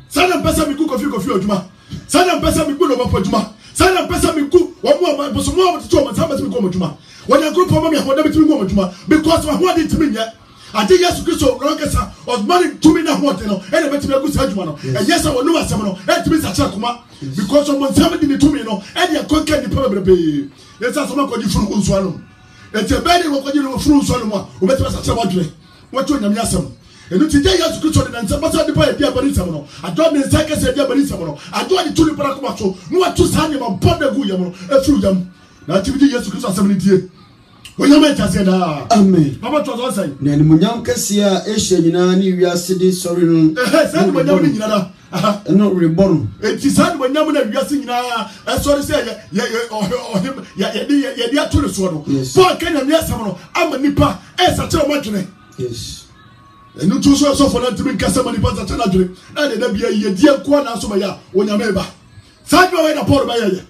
Sana pesa mi cook of you, Juma. Sana pesa mi good over Juma. Sana pesa mi cook, one more, but some more to Thomas, how much we go Juma. When I group of me, I want them to go Juma because I want it to me yet. I think Yesu Kristo Rogesa was married to me now what and I bet to be a good surgeon. And yes, I will know as someone and to be such a kuma because someone 70 to me no and you can't get the problem. Yes, as someone called you from Unswallow. It's a bad one you know from Solomon who better such a budget. What you know, Yasam. And today Yesu Kristo and some the boy dear Barisamo. I don't mean seconds dear Barisamo. I don't want to the Paracomacho. No to sign him on Ponder Guyamo, a few them. Now to be Yesu Kristo 70. When you met us, amen. How much was I saying? Nanyam Cassia, Asia, ni wiase sorry no. Said when you nada. No reborn. It is sad when you wiase na. Sorry say him ya to the sword. For can you yes someone? I'm a nipa. Such a much. Yes. And you choose yourself for that to be Casama nipa such a luxury. And there be a dear corner so ya when you neighbor. Side away the poor by ya.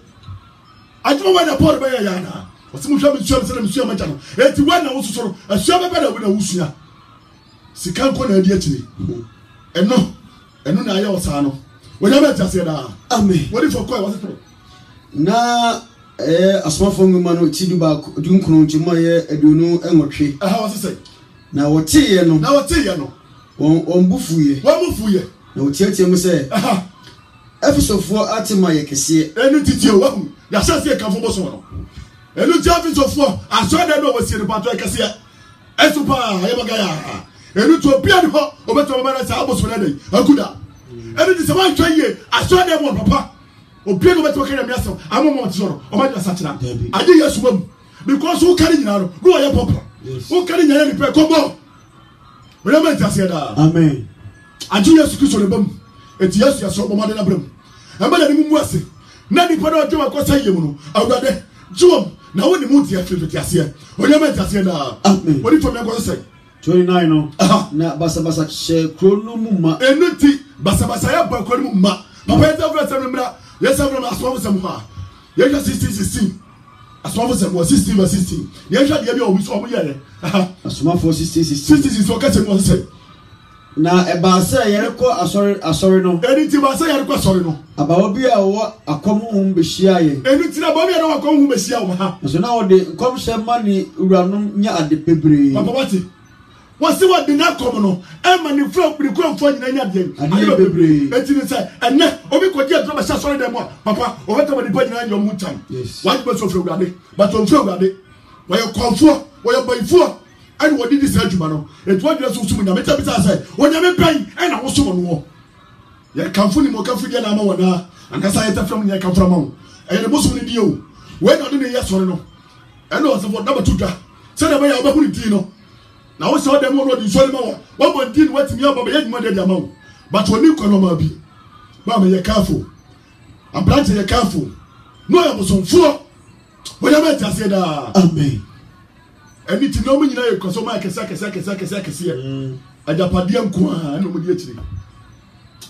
I don't want the poor by ya. Osimu hwa msuya msana msuya machano eti wana wo sosoro asua bebe na wo na wusua sika nko na adi akire eno na aya osa no wonya ba tase da amen wodi for koi wasepro na asmafo nguma no tidu ba dunkunu nchimo ye aduonu enwotwe wasese na wotiye no ombufuye na wotiatie mu se efisofo atima ye kese enu titio wahu ya sase kanfo boso no enu javi sofo asode no wasi repato ekese esupa ayebagaya enu to bia no obeto mama na sa aboso na dai akuda enu di se wan twaye asode mo papa obia no beto kanya miaso amomo tsoro o ma jasa kira ade yesu mam because who carry nyina no go ye papa who carry nyina ni pe komo we na meta se da amen ade yesu Kristo le bam eti yesu ya so mo ma de na bram amba ni mu ase na ni pa na ojo akosa yemu no awurade juom na woni mu tie fiti ase onye meta se da amen woni to me akosa say 29 no na basa che krono mu ma enuti basa ya ba krono mu ma papa ya tafra semra ya semra aswafu semha ya 16 aswafu semwa 16 ya hwa de bia obi so omo yere aswafu 16 o ka se mo say na ebasa yere ko asori no enuti basa yere ko asori no abawo bi a wo akomu hum behia ye enuti na bawo bi a wo akomu hum behia wo ha so na wo de komhye mani uranom nya ade pebre papa wati wasi wa dina kom no ema ni fro pri kronfo nyina nya de ade bebre etini say enne obi ko dia drama sha sori dem papa o beta ma di pa nyina yom mutam wa di so fro gade but on fro gade wa ye konfo wa ye boyfo ani wo di say adwuma no etu adwuma so sumu nya meta bisa say wonya me pen e na wo so no ye kanfo ni mo kanfo dia na ma wona ankasa ye ta from nya kanfo ma wo e ne bosu ni dio we no de ne ye sori no e no so for number 2 dwa say na ba ya oba hu ni di no na wo so dem no di sori ma wo bo di ni watimi aba ye dwuma de dia ma wo but oni kono ma bi ba me ye kanfo abrante ye kanfo no ya bosonfo wo ya meta se da amen eni ti no mu nyina ye koso ma kesa ye ajapade nko a no mu di akire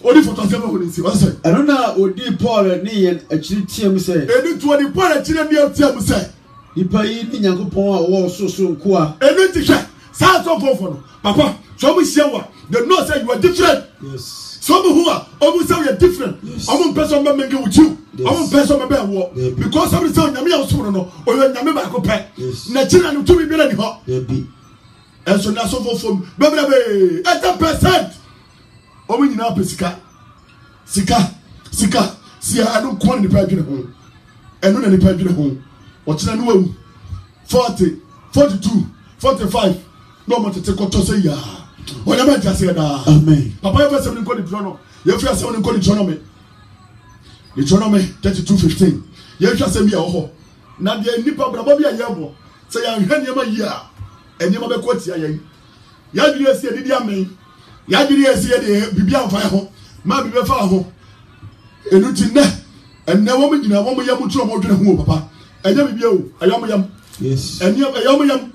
odi foto se ma ho ni si wa se eno na odi Paul ni ye akiri tiam se eni to odi Paul akiri ni tiam se ipa yi ni Nyankopon a wo so nko a eni ti hwe sa so fofo no papa so mu hia wa they know say you are different yes some who are almost say different. Some person may make with you. Some person may be war because some say nyame awso no or nyame ba ko pe. Na china no to be ni ho. And so na so for bebe 80%. Omo nyina pesika. Sika si I don't call the private home. And no the private home. What na no 40, 42, 45. No more to take to say ya. When am I just say that? Amen. Papa ever say we call the Deuteronomy. You feel say we call the Deuteronomy. Deuteronomy 32:15. You feel say me ho. Na de nipa brabo bia yebo. Say ya hwe niam yi a. Enyema be kwoti ayen. Ya diri esi edidi amen. Ya diri esi de bibia mfa ho. Ma bi be fa ho. Enu ti ne. Enne wo me nyina wo mo yam turo mo dwene ho papa. Enya bibia o. Ayam yam. Yes. Enya ayam yam.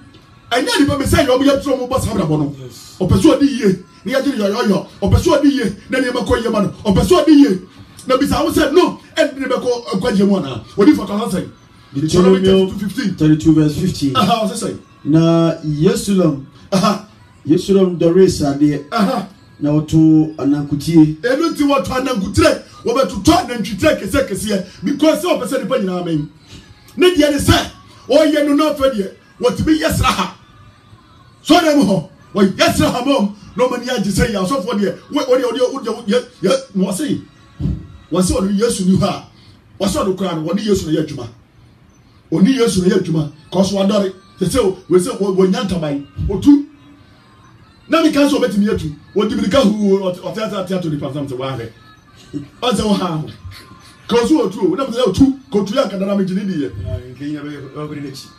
Enya di be say yo mo yam turo mo boss brabo no. Opeso odi ye. Ni ya diri yo. Opeso odi ye. Na ni ma ko ye ma no. Opeso odi ye. Na bisa wo say no. And ni be ko kwaje mo na. Odi for kan say. Deuteronomy 32:15. Aha, what say? Na Yerusalem Doris ade na oto anankutie Enu ti wo to anankutire wo betu to anantwitire kese because say opese ni pa nyina amen. Ne die ne say o ye no na fa die what be yesra ha. So dem ho wo yesra ha mom no mani agi say ya so for die wo say wo say o Yesu ni ha. Wo say o kra no wo ni Yesu na ye adwuma. Oni Yesu na ye adwuma cause wo adore. Say we say we nyantabai otu na mi kan so betimi atu wo dibirika hu o theater to the pastor say wa he o say wo ha cause wo otu na mi say otu ko tu ya kadara mi jini diye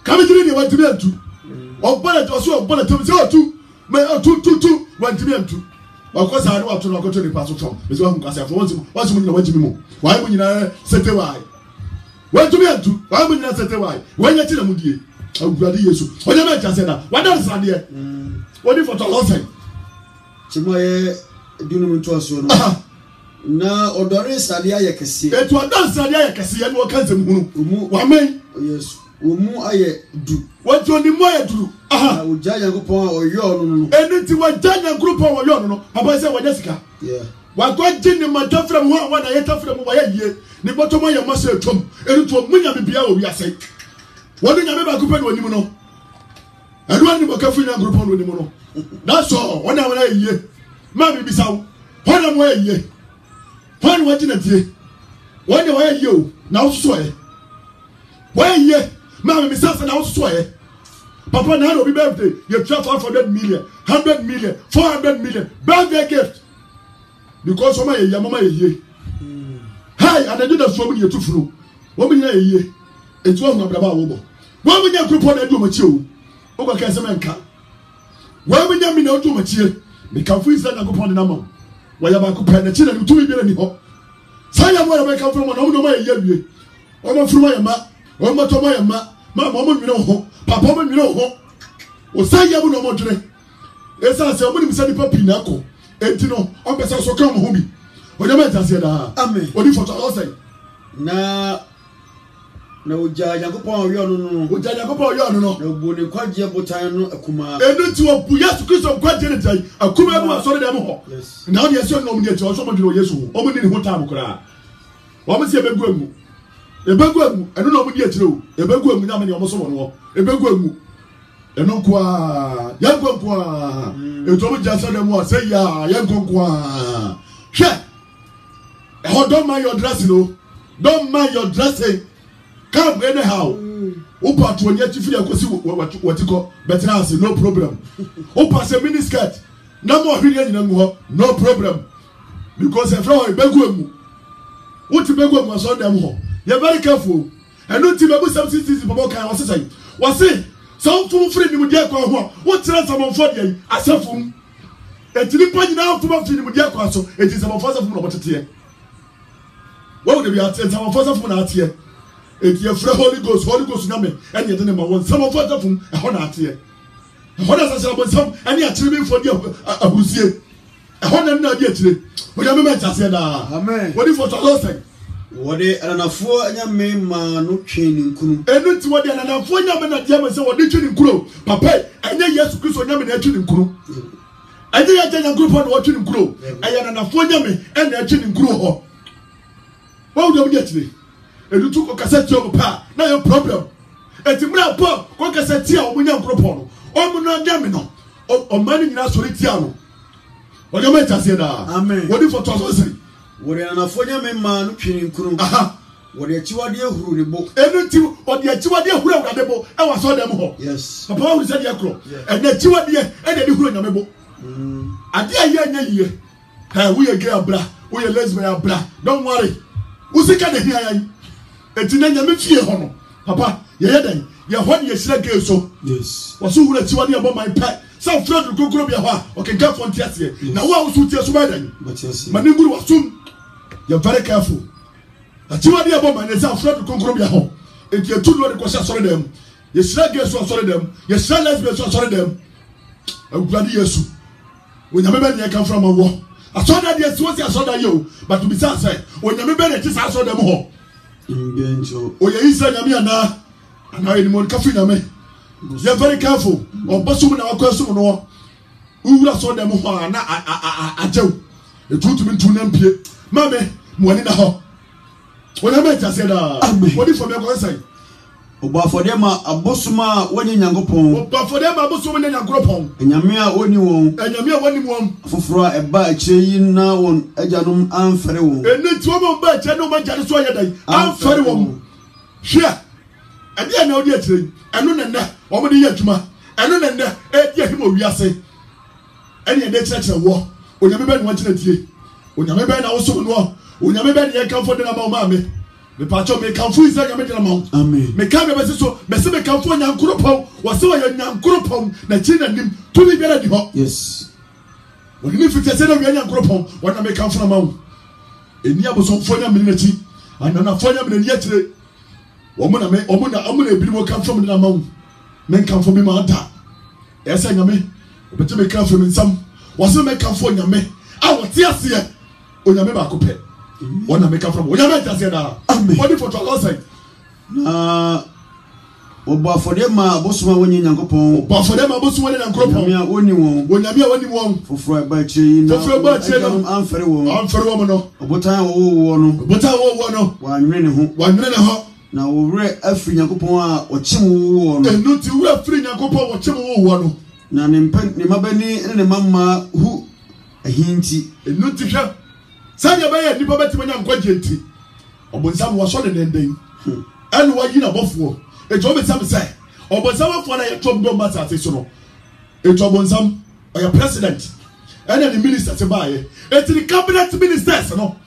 kami jini diye wa dibiri atu o bana to so o bana to say otu me otu wa dibiri atu wa ko sa wa to na ko to the pastor from me say wa nkwase afo wo na wa jimi mu wa mu nyina sete wa dibiri atu wa mu nyina sete wa nya ti na mu die Awurade Yesu onye ma chase na wada nsade wodi for to lose chimoye dunum to aso no na odore nsade aye kese etu odore nsade aye kese ye no kanzem hunu wa men Yesu omu aye du wodi oni mu aye duru na oja Yankopon oyo no eni ti wajja Yankopon oyo no papa say wajja sika wa go jini ma tafra mu wa na ye tafra mu wa ye yie ni botomo ye ma se etwom eni to munya bibia o wi ase wọ́n ní nyàmé baako pẹ́ ní onímù náà ẹ̀dùn wọ́n ní bọ̀ kẹ́fù ní agorop ní onímù náà that's all wọ́n ní àwọn ẹ̀ yíyẹ máa mi bisa wo wọ́n ní àwọn ẹ̀ yíyẹ wọ́n ní wọ́n jí nà tiẹ̀ wọ́n ní wọ́n ẹ̀ yíyẹ o náà wọ́n soso ẹ̀ wọ́n ẹ̀ yíyẹ máa mi bisa sẹ́ náà wọ́n soso ẹ̀ papa náà ní obi birthday yẹ tura 500 million 100 million 400 million birthday gift because wọ́n máa yẹ yíyẹ wọ́n máa yẹ yíyẹ hi adadu na fún mi yẹ tu funu wọ́n mi yẹ yíyẹ etu ọhún abraba awobo wọ́n mi nya group on edu ọmọkye o o kọ kẹsẹ mẹ́nka wọ́n mi nya mi na edu ọmọkye mi kan fún isẹ́ na group on dinamo wọ́n yẹ baako pẹ́ n'ekyi na mi tún ibi rẹ̀ ni hɔ sáyà wọ́n yẹ bẹ́ẹ̀ kan fún wọn na wọ́n yẹ yẹ wie wọ́n fún wọn yẹ ma wọ́n tọ́ wọn yẹ ma máa ma wọ́n nwere wọ́n papa wọ́n nwere wọ́n o sáyà wọ́n na wọ́n dwere esa sẹ́ wọ́n ni mi sẹ́ nipa pii na kọ eti no wọ́n pẹ̀ sẹ́ so kàn wọ́n ho bi wọ́n yẹ mẹ́ ntase daa amen wọ́n di fọ́tọ̀ ọ̀sẹ̀ na oja Yankopon oyo no oja Yankopon oyo no na obu ne kwagye botan no akuma enu ti obu Yesu Kristo kwagye ne tai akuma mu asori dem ho na o de Yesu no mu de ti o so mo dwene Yesu o mu ni ho ta mo kra o mo se ebegu amu enu no mu de atire o ebegu amu na me ne o mo so mo no ebegu amu enu kwa Yankopon eto mo jasa dem o say ya Yankopon hwe don't mind your dressing no don't mind your dressing. Come anyhow. Opa to onye chifiri akosi watiko better say no problem. Opa say mini skirt. Na mo hwiri anyina ngo no problem. Because e fra begu emu. What begu emu so dem ho. You very careful. And no ti bebu substitute babo kan wase say. Wase some fun free ni mu dia kwa ho. What tell some for dia asafum. Etini pa nyina fun free ni mu dia kwa so. Eti some for asafum no botete. What would be at some for asafum na atie. If you free Holy Ghost na me and you didn't want some of what from a honor here. A honor says some and you are for the abusier. A honor not yet today. What I meant, I said, amen. What if what I lost? What they and a four and your main man no training crew. And it's what they and a four young men at Yamas or the training crew. Papa, and then yes, Chris or Yaman training crew. ade ya janya group on what you grow aya na fo nyame e na achi ni grow ho wa wo dem getire edu tu ko cassette o pa na your problem eti mra po ko cassette a o munya group no o mu no nyame no o mani nyina so retia no o dem etase da amen wodi for tososiri wori na fo nyame ma no twini nkuru wodi achiwade ehuru ne bo enu ti odi achiwade ehuru awurade bo e wa so dem ho yes papa wo se de ekro e na achiwade e de huru nyame bo ade aye anya yiye ha wo ye gay abra wo ye lesbian abra don't worry usika de hia yan eti na nyame fie ho no papa ye ye den ye ho de ye sira gay so yes wo so huru achiwade abo my pie some friend kokoro bia ho a o can get from tiase na wo a wo so tie so ba dan but yes mani nguru wasum you're very careful achiwade abo my na some friend kokoro bia ho enti etu no de ko sha sore dem ye sira gay so sore dem ye sira lesbian so sore dem awurade yesu onyame be ne kan from wo asoda de so si asoda yo but to be say onyame be ne ti sa asoda mu ho imbenjo oye isa nyame ana ni mon kafu nyame you very careful o basum na wakasum no uwura asoda mu ho na ajew etutu mi tun na mpie mame mo ni na ho onyame ta se da wodi for me ko say Obafodema abosuma wonye Nyankopon. Obafodema abosuma wonye Nyankopon. Enyame a woni won. Enyame a woni won. Foforo eba akire yi na won ajanum amfere won. Eni tuo mo ba akire no ma jare so yedai. Amfere won. Hwea. Ade na odi akire. Eno na na omo de yadwuma. Eno na na edi ahim owiase. Eni ede kire wo. Onyame be no akire tie. Onyame be na wo so no. Onyame be ne yekamfo de na ma ma me. Me pacho me kanfu isa nyame dina ma. Amen. Me ka me be so me se me kanfu Nyankoropon, wo se wo Nyankoropon na chi na nim to bi bia di ho. Yes. Wo ni fiti se na wi Nyankoropon, wo na me kanfu na ma wo. Eni aboso fo nya me na chi, anana fo nya me na yetire. Wo mo na ebi mo kanfu me na ma wo. Me kanfu me ma da. Esa nyame, obete me kanfu me nsam. Wo se me kanfu nyame, a wo ti ase onyame ba ko pe. Wanna make from Onyame Tase da. Body for to outside. Na Obafodema abosuma wonye Nyankopon. Obafodema abosuma wonye Nyankopon. Onyame a woni won. Onyame a woni won. Foforo eba akire yi na. Foforo eba akire no amfere won. Amfere won no. Obotan wo no. Obotan wo no. Wa nwene ne ho. Wa nwene ne ho. Na wowre afri Nyankopon a ochim wo no. Enu ti wura afri Nyankopon ochim wo no. Na ne mabani ne mamma hu ahinti. Enu ti hwe sanya ba ya nipa beti manya nkwaje enti obonsam wo so ne den enu wa yina bofo ejo besam say obonsam afo na ye top do matter ase so no ejo obonsam oya president ene the minister se baaye eti the cabinet ministers no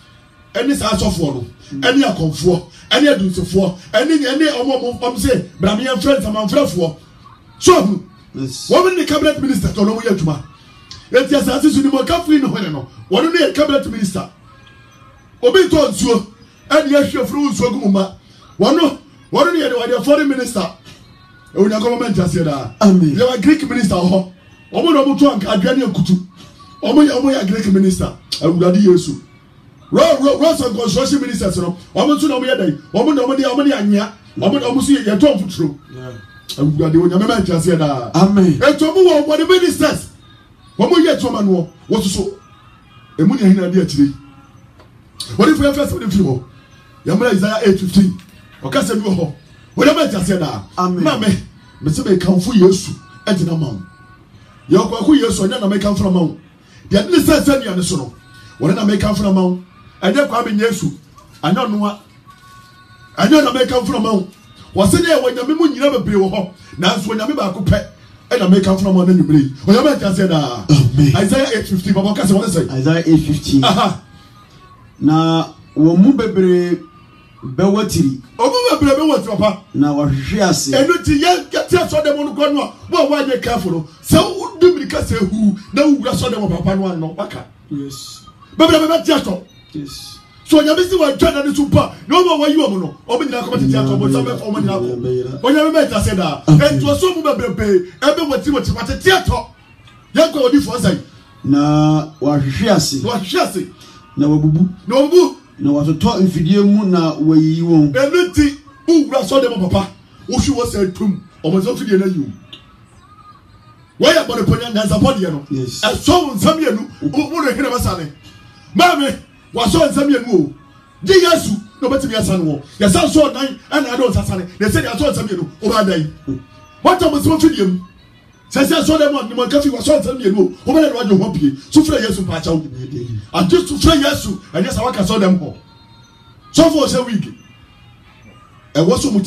eni sa asofo no eni akonfo eni adunsofo eni omo say bramian friends amanfrafo so yes wo the cabinet minister to no wo yadwuma eti asase su ni mo kafui no hone no wo no the cabinet minister obi to nsuo eni ahwe furu nsuo gumuma wono ne ye the foreign minister e wonya government ase da amen ye wa Greek minister ho omo no to anka adwane akutu omo ya Greek minister awurade Yesu roads and construction ministers no omo to no ye dai omo de anya omo so ye to mfuturo awurade wonya government ase da amen e to mo wo the ministers omo ye to ma no wo so emu ne hina de akire. What if we have first of the film? Yamra Isaiah 8:15. Okay, say you ho. What am I just saying now? Amen. Me say me kan fu Yesu ejina ma. Ye kwa ku Yesu anya na me kan fu ma. Dia ne say say ni so no. What na me kan fu ma. Anya kwa me Yesu. Anya no anya na me kan fu ma. Wo se ne wo nyame mu nyina bebre wo ho. Na so nyame ba ko pe. E na me kan fu ma na nyumre. What am I just saying now? Isaiah 8:15. Baba ka say what say? Isaiah 8:15. Aha. Na wo mu bebre bewatiri omu bebre bewatiri papa na wahwe ase enu ti ye tia so dem no ko no wo wa ye careful no se udum rika se hu na wura so dem papa no an no baka yes bebre be tia so yes so nya bisi wa twa na ni super no wo wa yi omu no omu nyina ko tia so mo sabe omu nyina ko onya me ta se da entu so mu bebre ebe watiri pata tia to ye ko odi fo sai na wahwe ase na wabubu na watoto mfidie mu na wayi won enuti uwura so dem papa wo hwi wo se tum o mo so fidie na yi Why about the Ponya Nazapodiano? Yes. I saw Zamian who would hear about Sane. Mammy was on Zamian who. Diasu, no better be a son. Your son saw 9 and I don't Sane. They said I saw Zamian over day. What time was one for him? Says I saw them on the coffee was on Zamian who over the radio hoppy. So for years to patch out. I just to try Yasu and yes, I saw them all. So for a week. I was so much.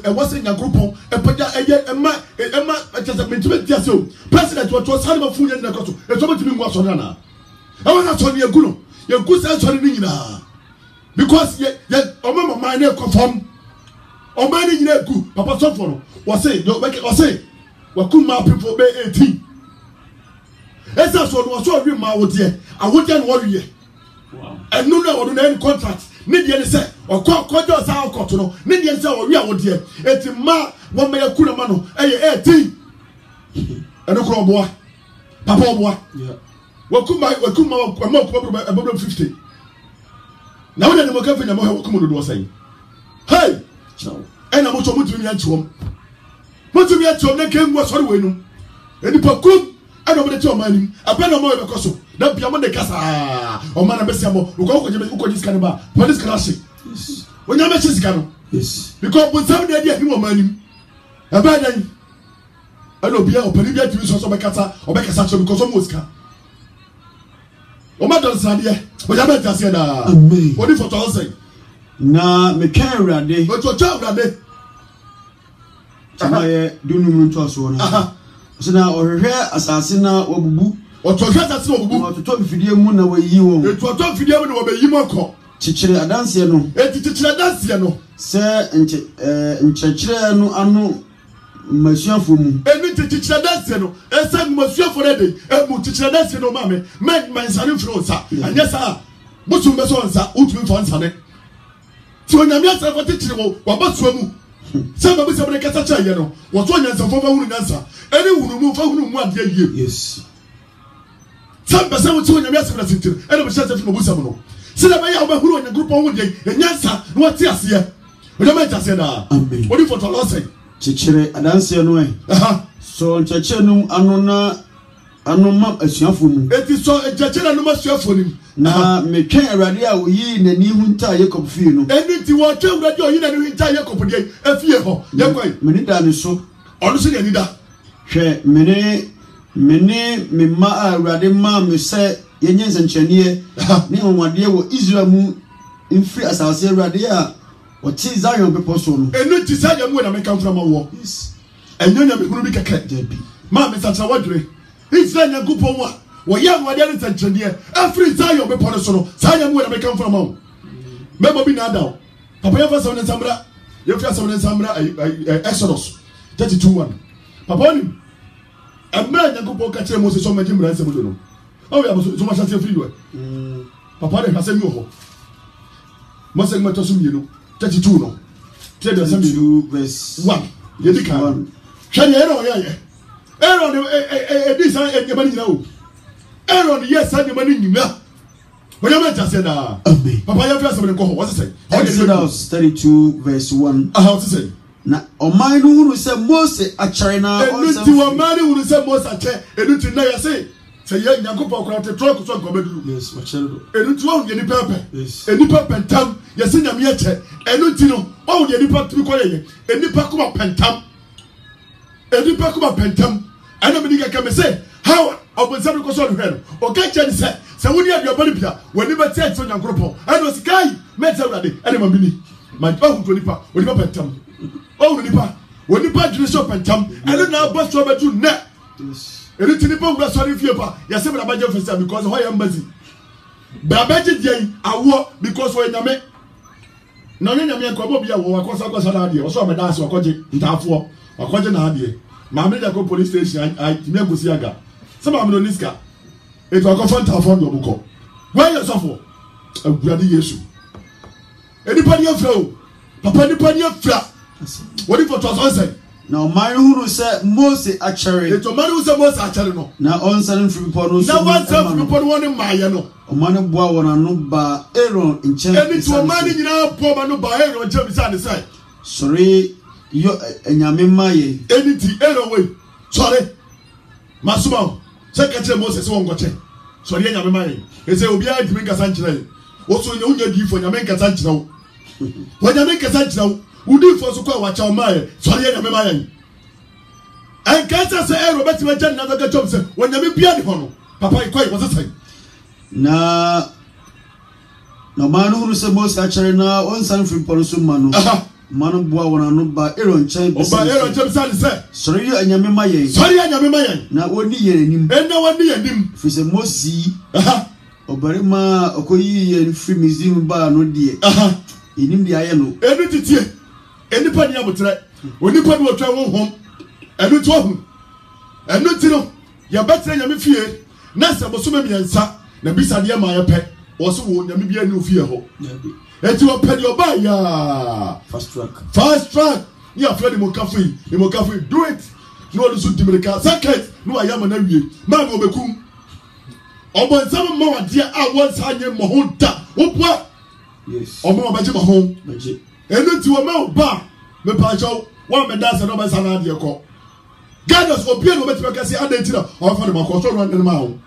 I was in a group of President was having a food in the costume. And so much to me was on Anna. I was not on your good. Your good sense on Nina. Because yet, remember my name conform. Or my name good. Papa Sophono was saying, don't make it or say, what could my people be 18? As that's what was so real, my would dear. I wouldn't worry. And no, no, any contract. Nidian say, or call just our cotton, Nidian say, or we are dear. It's ma, 1 million Kulamano, 18. And a crop boy, Papa boy. What could my about 50? Now then, the McCaffrey and Mohammed was saying, hey, and I'm also moving to him. What to be at home, came was what we know. And the Pocum, I don't want to tell money. I better more of a costume. Don't be a man casa or man of Bessamo who go to this kind of police classic. When you mention Scano, yes, because with some idea you want money. A bad day. I don't be a Olivia to use also by Cata or by Casacho because of Mosca. O Madame Sadia, but I better say that. What if what I'll say? Na me can rade. But your child rade. Tamaye do no to so na. So na ohwehwe asase na obubu. Otohwe asase na obubu. Ototo mfidie mu na wayi wo. Ototo mfidie mu na wayi mu akọ. Chichire adanse no. Chichire adanse no. Se nchechire no anu masuafo mu. Chichire adanse no. Esa masuafo rede. Mu chichire adanse no mame. Men mansane fro sa. Anya sa. Mutum beso nsa, utumi fo nsa ne. Ti onyame asra fo chichire wo, wabasuo mu. Some of us have a catcher, you know. What's one answer for one answer? Anyone who move one day. Yes. Some person would tell you, yes, and I'm sure from Busamo. So that I have a who in a group of one day, and yes, sir, what's yes here? What am I to say now? What if what I say? Chichire, and answer no way. So, Chachenu, Anoma, a shuffle. It is so a Chachena no more shuffle. Na me can radia we in a new entire Jacob Fino. And it was tell that you're in a new entire Jacob a fear. You're quite many done so. Honestly, Anida. She mene me ma radima me say Yens and Chenier. Near one dear were Israel moon in free as I say radia. What is Zion proposal? And not decide when I come from a war. Yes. And you never will be a cat, Debbie. Mamma, that's a wondering. It's like a good one. Well, young one is engineer. Every Zion be personal. Zion where I come from home. Remember me now. Papa, you have some in Samra. You have some in Samra. Exodus 32:1. Papa, a man that could catch Moses so much in Brazil. Oh, we have so much as you feel. Papa, has a new Moses Matosum, you know. 32 no. 32 verse 1. Yedikan. Can you hear? Aaron, this I money now. Aaron, yes, I am money now. When I just said, Papa, you have something to go. What's it say? Exodus 32 verse 1. How to say? Now, on my who said Moses at China, and to a man who said Moses at China, and to now say, say, Yakupo crowd to talk to some. Yes, my child. And to own any purpose. Yes, any purpose, Tam, yes, in a miete, and to know, oh, the purpose to be quiet, and the Pacuma pentam, and the Pacuma pentam, and nobody can say, how I was never concerned with her. Okay, Chen said, so when you have your body, when you met on your group, I was guy, met already, and I'm a mini. My own Nipa, when you pentam. Oh, Nipa, when you part to the shop pentam, I don't know about trouble to net. And it's Nipa was sorry for you, yes, I'm about your first because I am busy. But I bet you, I walk because when I met. No, you know, I'm going to walk across an idea, or so I'm a dance or cottage in Tafua, or cottage an idea. Mamma, go police station, I never see a guy. Some of them this car. It will go front of your book. Where you suffer? A bloody issue. Anybody of flow? Papa, anybody of flat? What if it was answered? Now, my who said Moses actually. It's a man who said Moses actually. Now, on sudden from Pono, now one self from one in Mayano. A man of Bowana no ba Aaron in China. And it's a man in our poor man by Aaron Chef beside the side. Sorry, you and Yamima, anything, anyway. Sorry. masuma se ka kire Moses won goche so re nyame maye e se obi a dimi nkasa nkyere wo so nya unya difo nyame nkasa nkyere wo wo nyame nkasa nkyere wo udifo so kwa wacha o maye so re nyame maye en kasa se Robert we jan na ga chom se wo nyame bia ni hono papa ikoi wo se na manu hunu se Moses akere na on san free policy manu manu boa wona no ba Aaron chen bi se sorry anyame maye na woni yere nim fi se Moses obarima okoyi ye free museum ba no die enim dia ye no enu titie enipa ni abotre onipa ni otwa honhom enu to hu enu tiro ya betre nyame fie na se bosome miensa na bisa de ma ye pe wo so wo nyame bia ni ofie ho eti wo pe de oba ya fast track ya Fred Mokafi do it no lu su dimerika second no ayama na wie ma me obekum obo nsam ma wade a won sanye mo ho da wo poa yes omo obaje mo ho baje enu ti wo ma oba me pa chaw wa me da se no ba sana de ko gados obi no betima kasi adentira o fa de makoso no ande ma ho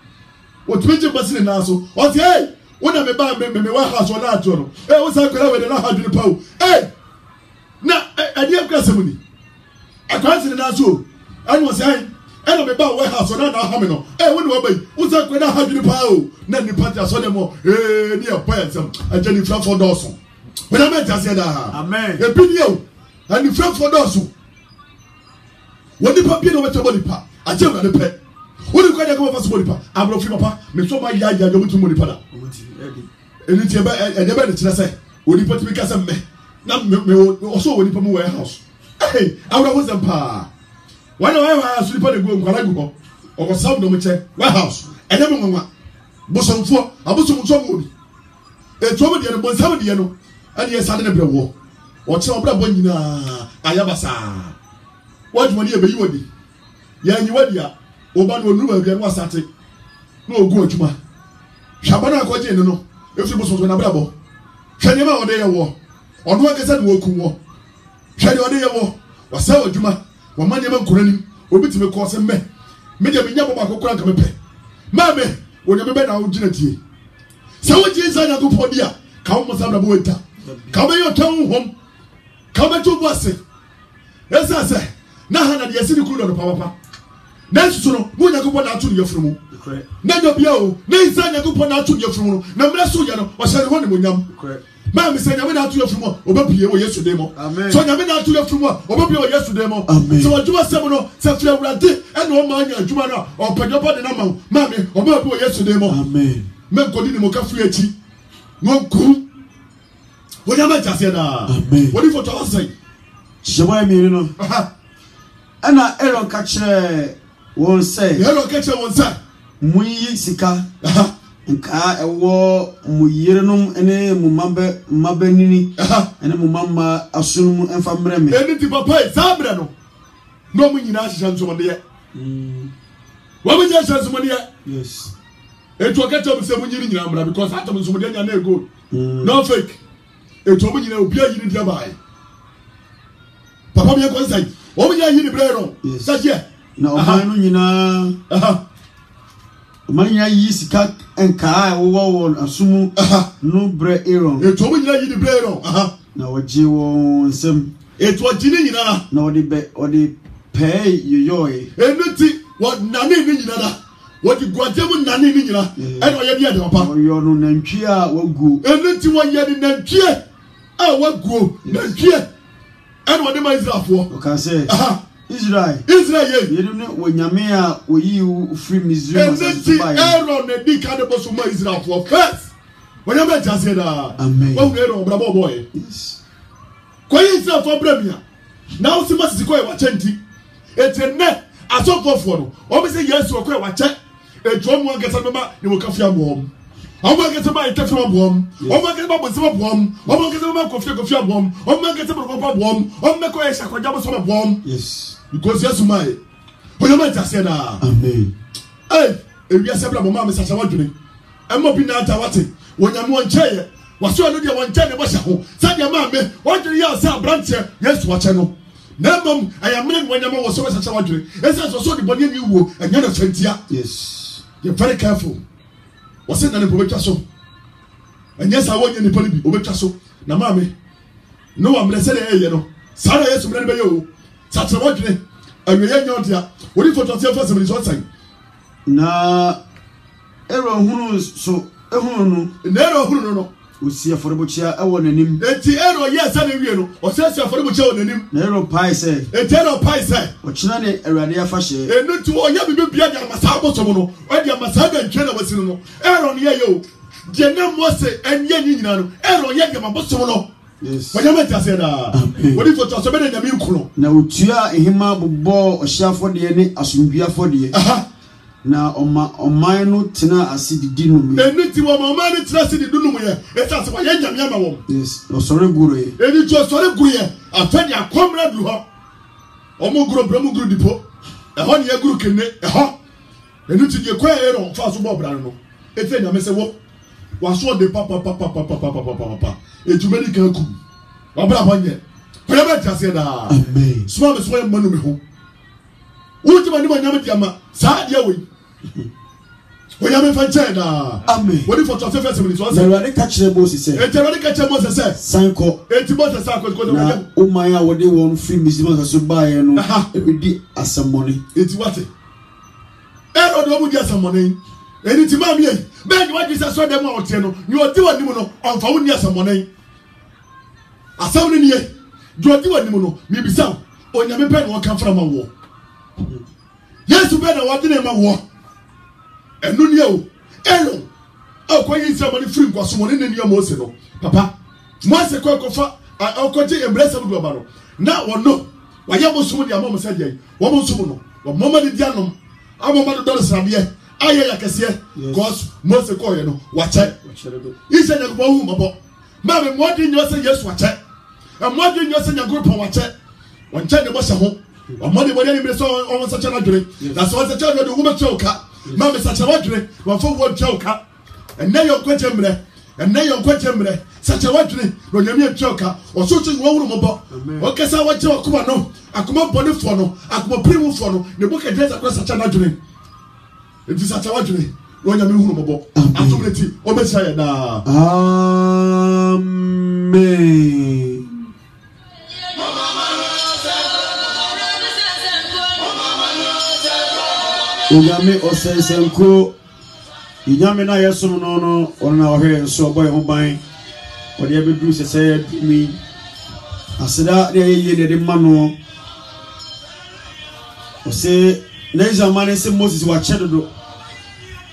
o tmeje basine na so o ti hey wona me ba me wa house wona ato no wo sa kwela we de na ha dwene pa o na adie kwasa mu ni akwanse na so ani wo say eno me ba warehouse na ha me no woni wa bai wo sa kwela ha dwene pa o na ni party aso dem ni e boy ensem ajani fra for doso we na me tase da amen e bidio ani fra for doso woni pa bi no we to body pa aje na ne pe woni kwa de ko fa so body pa abro fi papa me so ma ya jo mutu body pa da eni tie ba e de ba ne kire say woni pa ti bi ka say me na me also woni pa mu warehouse awra wo zampa wana warehouse ni pa de go nkwara go o sam do mu che warehouse ene mo nwa bosomfo abosomfo mo bi e to mo de no bonsam de no ani e sade na brewo o che obra bo nyina ayabasa what money e be yiwodi ya nyi wadi a oba no onuru ba bia no asate no ogu adwuma hwabana akoje ne no efi bosomfo na brabo hwanye ma ode ye wo onu akesa de wokum wo hwade ode ye wo wasa adwuma wa manye ma nkoranim obitime ko se me de me nya boba kokora nka mepe mame wonya me be na ugina tie se wo ji nsa nya gopo dia ka wo mo sabra bo wenta ka be yo tan hom ka be to bose esa se na hana de yesi ku do papa na susu no wo nya gopo na atu ye furu mu na nya bia o na nsa nya gopo na atu ye furu mu na mra so ya no wa sha ho ne mo nyam ma mi se nyame na atu ye furu mu obapie wo Yesu demo so nyame na atu ye furu mu obapie wo Yesu demo so wadjuma sem no se fira wurade e no ma anya adjuma no opedopo de na ma mi obapie wo Yesu demo amen me kodi ni mo ka firi achi no ku wo nyama jase na amen wo di foto asai shema mi no ana Aaron ka kire won say Aaron ka kire won say muyi sika nka ewo muyirenum ene mummabenini ene mumamma asunum enfa mreme eni ti papa zabra no no mu nyina ahihya nsomode wa mu nyina ahihya nsomode yes eto okete mu se mu nyiri nyina mra because atom nsomode nya na ego no fake eto mu nyina obi ayiri dia bai papa mi ko nsai o mu nyina yiri brero saje na o manu nyina manya yi sika enka wo asumu no bre Aaron eto mu nyina yiri brero na waje won nsem eto jini nyina na odi pay yoyoy enuti wo nane ni nyina da wo di gwaje mu nane ni nyina e no ye dia de papa yo no nantwi a wagu enuti wo ye ni nantwi a wagu nantwi e no de ma Israelfo o ka say Israel ye you know when nyame a oyi free Misraim enuti Aaron na di ka de boso ma Israelfo first when am just say da amen wo Aaron brabo boy yes ko yi Israelfo bramia na o si masisi ko e wa chanti etenne asofofo no o be say Yesu ko e wa che ejo mu angesa mama ni wo kafia boom o mo angesa ba itafia boom o mo angesa ba bonsema boom o mo angesa ba kofia boom o mo angesa ba kofa boom o me ko e shakoja bo so boom yes because Yesu mai o yo ma tase na amen ewia sebra mama me sacha wadwene e mo bi na ata wate wonyame won cheye waso no dia won cheye ne bo sha ho sa dia ma me wadwene ya sa branche Yesu wa che no Namam, I am men when I was so much about you. As I saw the body you will, and you're not Yes. You're very careful. Was it an improvisation? And yes, I want you in the polybi, Obechaso. Namame. No, I'm going to say, you know, Sarah is to remember you. Such a watch, and we are not here. What if you thought your first is one time? Na Ero Hunu so Ehunu. Nero Huno. We see a Forobucha, I want a name. The Ero, yes, and you or says your Forobucha on the name. Nero Pai say, A Tero Pai say, or Chinani Eradia Fashe. and not to all you be beyond Masabo Somono, or your Masada and Chena was in Aaron Yayo. Jenam was and Yanino, Aaron Yakama Bosono. Yes. What you said, what if it was a better than you? Now, Tia Hima Bubo or Shafo de Ene Asumbia for the now on my no tina as the dinum. And it's what my man is trusted to do. It's as why Yamama. Yes, or sorry, Guru. And it was sorry, Guya. I found your comrade Luha. Omugro Bromugro Depot. A honey a group in a hot. And it's your choir on Fast Bob Brano. It's a mess of what was what the papa. It's too many can come. Abra one year. Whatever I said, Amen. Small as well, Manu home. What do I know? Yama, sad Yahweh. When I'm in China, Amen. What if I was a festival? It was There are the catch the boss, he said. a terrific catcher was a set. Sanko. 80 months a circle. Oh, my, what they want free Mizima to buy and every day as some money. It's what it. I don't know some money. And it's my me. Ben, what is a sort of mountain? You are doing Nimono on Faunia some money. A sound in here. You are doing Nimono, maybe some. Or your pen will come from a war. Yes, you better what in a war. And no, you. Hello. Oh, quite in somebody free was someone in your Mosino. Papa, once a cock of I'll continue and bless them. Now or no. Why you was someone your mama said, one more someone, or Mama did Yanum. I'm a mother dollars from here. I can see because most of the coin, watch it. You said a woman about Mammy, what did you say? Yes, watch it. And what did you say? Your group on watch it. One child was a home. Or money when anybody saw on such a luxury. That's what the child of the woman choker. Mammy, such a luxury, one forward choker. And now you're quite emblem. And now you're quite emblem. Such a luxury, when you're near choker or such a woman about. Okay, so what you come on. I come up body for no. I come up primo for no. The book address across such a luxury. It is such a luxury. When you're moving about. I'm too late. Obey now. Amen. Ugame Osenko. Inyamina Yasum no on our hair, so boy who buying. Whatever Bruce said to me. I said that the manual. I say, there's a man say Moses was shadow.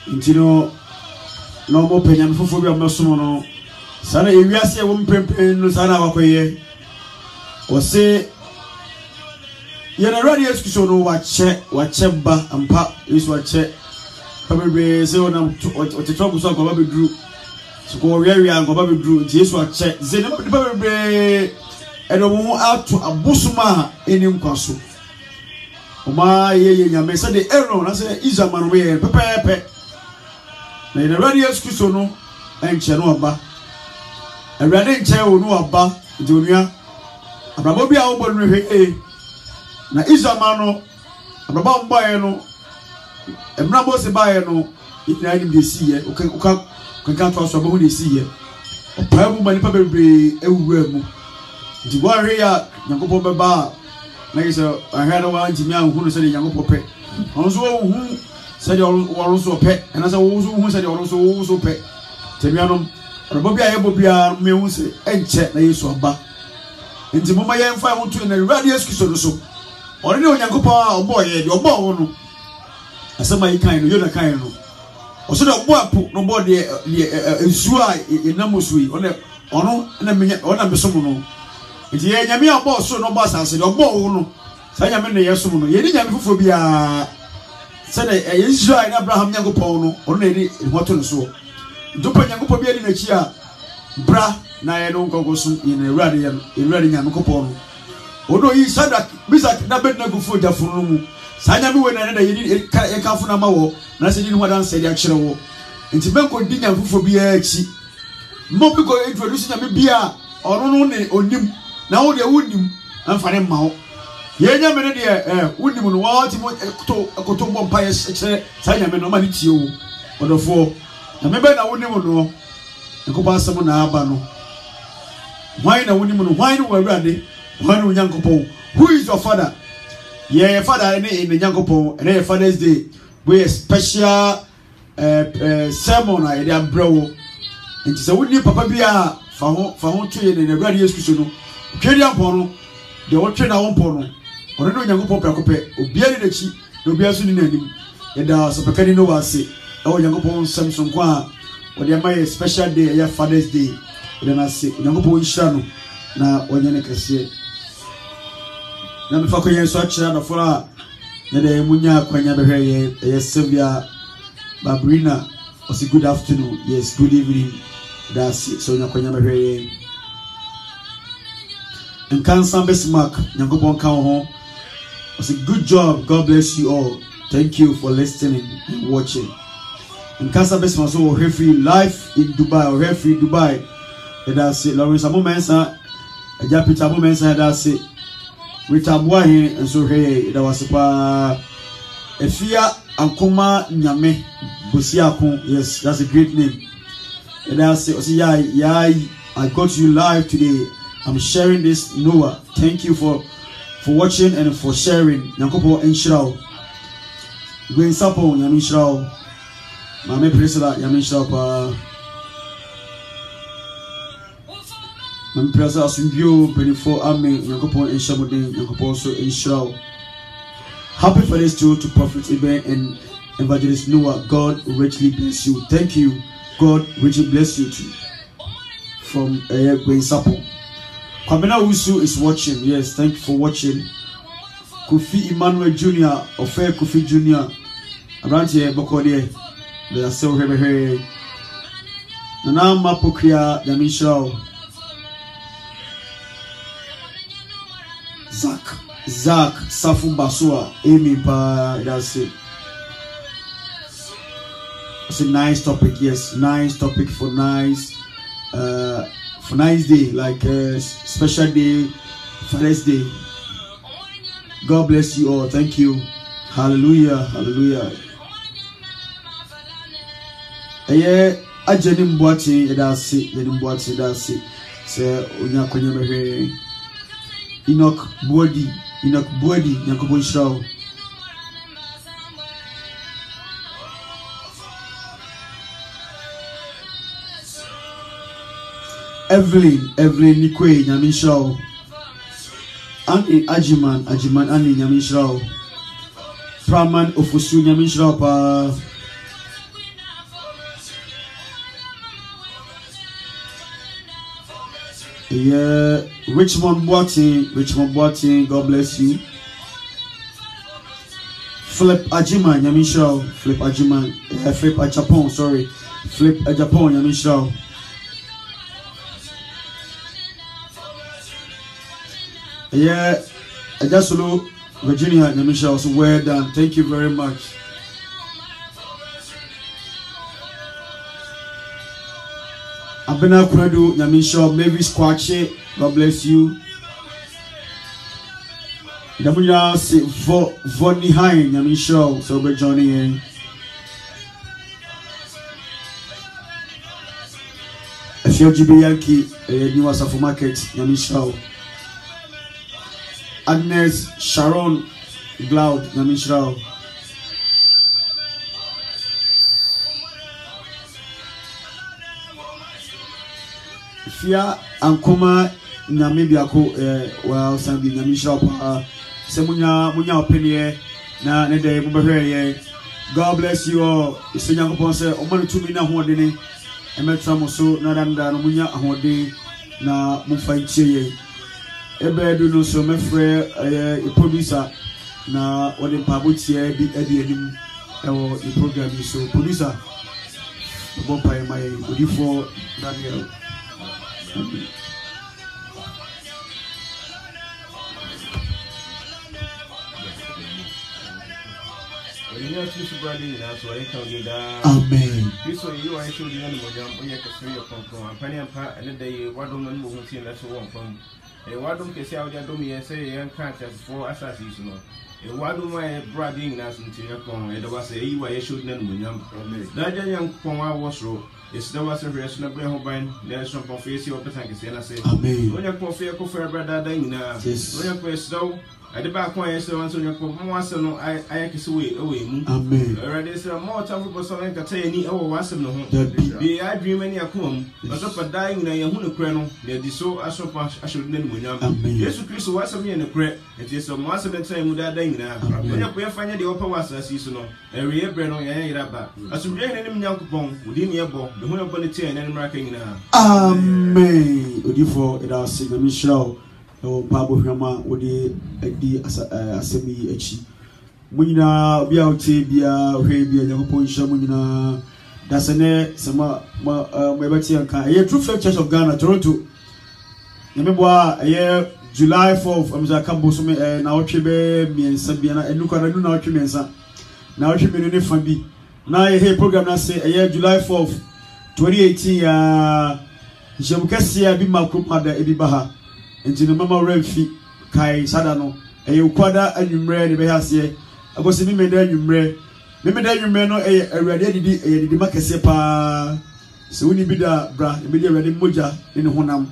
Intino no more penny and for your Masono. Sana, if you say one pen, Sana Wakoye. Or say, you're a radio excuse watch ba and pap is what check. Probably say on what the trouble so go baby drew. So go very and go baby drew. Jesus what check. Say no probably and won't out to a busuma in Nkaso. Oma ye nyame say the error I say Isaman we pepe. Na the radio excuse no enche no aba. Awurade enche wo no aba donua. Abrabo bia wo bonu hwe na Isaman no abrabo mbaye no emrabo se baye no ina ni de siye oka to so abahu de siye opa mu mani pa bebre ewura mu di bo ahwe ya Nyankopon beba na yeso ahwe na wa ntimi anhu no se de Nyankopon pe onso wo hu se de wo so pe na se wo so hu se de wo so pe temianom abrabo bia ye bo bia me hu se enche na yeso aba nti mo ma ye mfa ho to na radio excuse so ori ne Nyankopon a obo ye de obo wo no asema yi kan no yo na kan no oso de obo apo no bo de ensu a enamosu yi ono na menya ona besom no nti ye nyame obo so no bo asase de obo wo no sa nyame ne yesom no ye ni nyame fofo bia se de Israel na Abraham Nyankopon no ono na ni hoto no so dopo Nyankopon bia di na chi a bra na ye no nkogoso ye na Ewurade Nyankopon no odo yi Sadak Bisak na Abednego fo jafunu mu sanya mi we na na yedi e ka funa ma wo na se di no wadan se di a kire wo nti benko di nya fufo bi a chi mo bi ko introduce nya me bia ono no ne onim na wo de wonim amfa ne ma wo Yenya mene de wudi mu no wa ti mo koto bom pa ye kire sa nya me no ma ni tie wo odofo na me be na wudi mu no nkopa asem na aba no why na wudi mu no why no awurade why no nyankopon who is your father yeah father in the nyankopon and Father's Day we a special sermon I dey bro nti se wudi papa bia fa ho to ye na awurade Yesu Kristo no twedi ampon no de wo twe na wo mpon no ono no nyankopon prakope obiari de chi na obiara so ni nanim yeda sopekani no wase e wo nyankopon samson kwa a wo de my special day ya Father's Day de na se nyankopon hira no na wonye ne kase na me fa ko yen so akira no fora na de munya kwanya behwe ye Sylvia Babrina was a good afternoon yes good evening that's it so nya kwanya behwe and cancer Bismarck nyankopon kan ho was a good job. God bless you all. Thank you for listening and watching. And Casa Bismarck so free live in Dubai or free Dubai. That's it. Lawrence Abu Mensa, Japita Abu Mensa. That's it. Rita Boahin and so hey, that was a Efia Ankuma Nyame Busiakun. Yes, that's a great name. And that's it. Yeah, I got you live today. I'm sharing this Noah. Thank you for watching and for sharing. Nyankopo enshirao. Gwen sapo nyame enshirao. Mame presela nyame enshirao pa. Mame presela sumbio 24 ame nyankopo enshamode nyankopo so enshirao. Happy Father's Day to Prophet Eben and Evangelist Noah. God richly bless you. Thank you. God richly bless you too. From Gwen sapo. Kwamena Usu is watching. Yes, thank you for watching. Kofi Emmanuel Jr. Ofe Kofi Jr. Around here, Bokode. They are still here. Nana Mapokria Yamishao. Zach Safu Basua. Amy Pa. That's it. It's a nice topic. Yes, nice topic for nice day, like a special day, Father's Day. God bless you all. Thank you. Hallelujah. Hallelujah. Ajenim boati that's it. Say onya konya behwe. Enoch Bodi Nyakobo Israel. Evelyn Nikwe Nyamishrao. Annie Ajiman Annie Nyamishrao. Praman Ofusu Nyamishrao pa. Yeah, Richmond Boating, God bless you. Flip Ajiman Nyamishrao. Flip Ajapon, sorry. Flip Ajapon Nyamishrao. Yeah, I just follow Virginia Nyamisha also well done. Thank you very much. Abena Kuredu Nyamisha, Mavis Kwache, God bless you. Damuya se Voni High Nyamisha, so we're joining in. FGB Yankee, New Asafo Market Nyamisha. Agnes Sharon Gloud Nyamishrao. Fia Ankoma Namibiako well Sandy Nyamishrao Semunya opinion na nede mubahwe. God bless you all. Isenyankopon se omanu tumi na hoodene emetra mo so na danda no munya ahode na mumfa ncheye. Ebedu no so mefre a producer na what the pabutia be edim ewo the program so producer bompa my before Daniel. Amen. This way you are showing the animal jump when you can see your pump and penny and part and the day what don't know who see that's one from wadom kesi awde adom ye say yan can't for assassins no wadom my brother in as into your con e do say yi wa ye should na munyam na jan kon wa wosro is there was a rest na bring hoban there's some confess your person kesi na say amen when you confess ko for brother dan na when you press so ade ba kon ye say wan so you ko mo asem no I kesi we mu amen already say more time for so en ka tay ni e wo wasem no ho be I dream any akom but so for dying na ye hu no kre no na di so asopa ashodu na munyam Jesus Christ wasem ye no kre it is so mo asem ten mu da dan na when you ko fanya de opa wasasi so no ewe bre no ye yira ba asumdwe ne nim nyankopon odi ne ebo de hu no bone tie na mraka nyina amen odifo ida asem mi shraw o babo hwama odi adi asemi achi munyina bia otie bia hwe bia nyankopon hya munyina dasene sama mebati anka ye True Faith Church of Ghana Toronto nyemeboa ye July 4th amza kambo so me na otwe be miensa bia na enukara nu na otwe miensa na otwe me ne fa bi na ye program na say ye July 4th 2018 ya jemkasia bi makro mada ebi baha enti no mama remfi kai sada no ukwada anwumre ne be hase agosi mi meda anwumre no awurade didi makese pa so woni bi da bra e be di awurade moja ne honam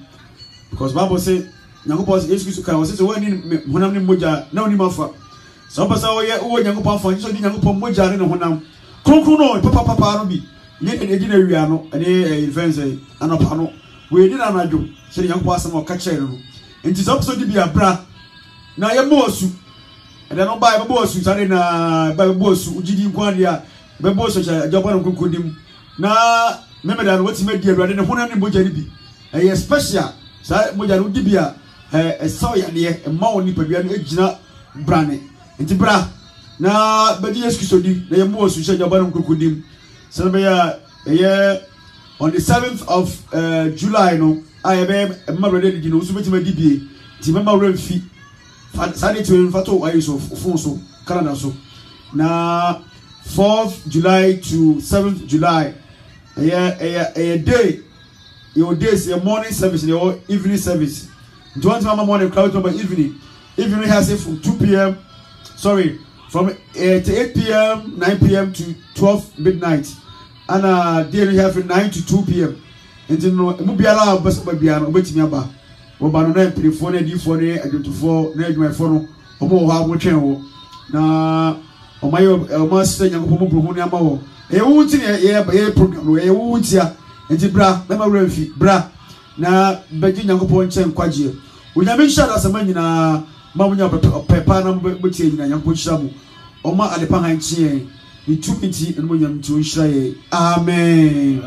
because Bible say nyankopon Jesus kai say woni honam ne moja na woni mafa so pasa wo nyankopon fa so di nyankopon moja ne honam kronkron no papa no bi ne edi na wia no ne events anopa no we di na anadwo se nyankopon asem o ka kire no enti so pasa di bia bra na ye mosu and then buy a boss who's na by a boss who did inquire by boss a job on Kukudim. Now, remember that what's made dear rather than 100 Bojanibi. A special Mojanu Dibia, a soya near a Mauni Pabian Ejina Brane. And Tibra. Now, but yes, Kisodi, they are most who said job on Kukudim. Sabaya a year on the 7th of July. No, I have a mother, you know, so much my DB. Timama Remfi. Sunday to Fato Wise of Fonso, Canada. So now 4th July to 7th July, a day, your days, your morning service, your evening service. Don't remember morning crowd by evening. Evening has it from 2 p.m. Sorry, from 8 p.m., 9 p.m. to 12 midnight. And day we have from 9 to 2 p.m. And then Mubiala bus by Biano, waiting about. Obano na telefone di fone adwotofo na adwuma fone omo ha mo twen na omayo omaste nyankopon bro ne ama wo wuti ye program no wutia enti bra na ma wramfi bra na bagi nyankopon chen kwaje onyame hya asema nyina ma munya pepa na mbotie nyina nyankopon hya mu oma adepa han chie ni tumiti no nyam ti o hya ye amen.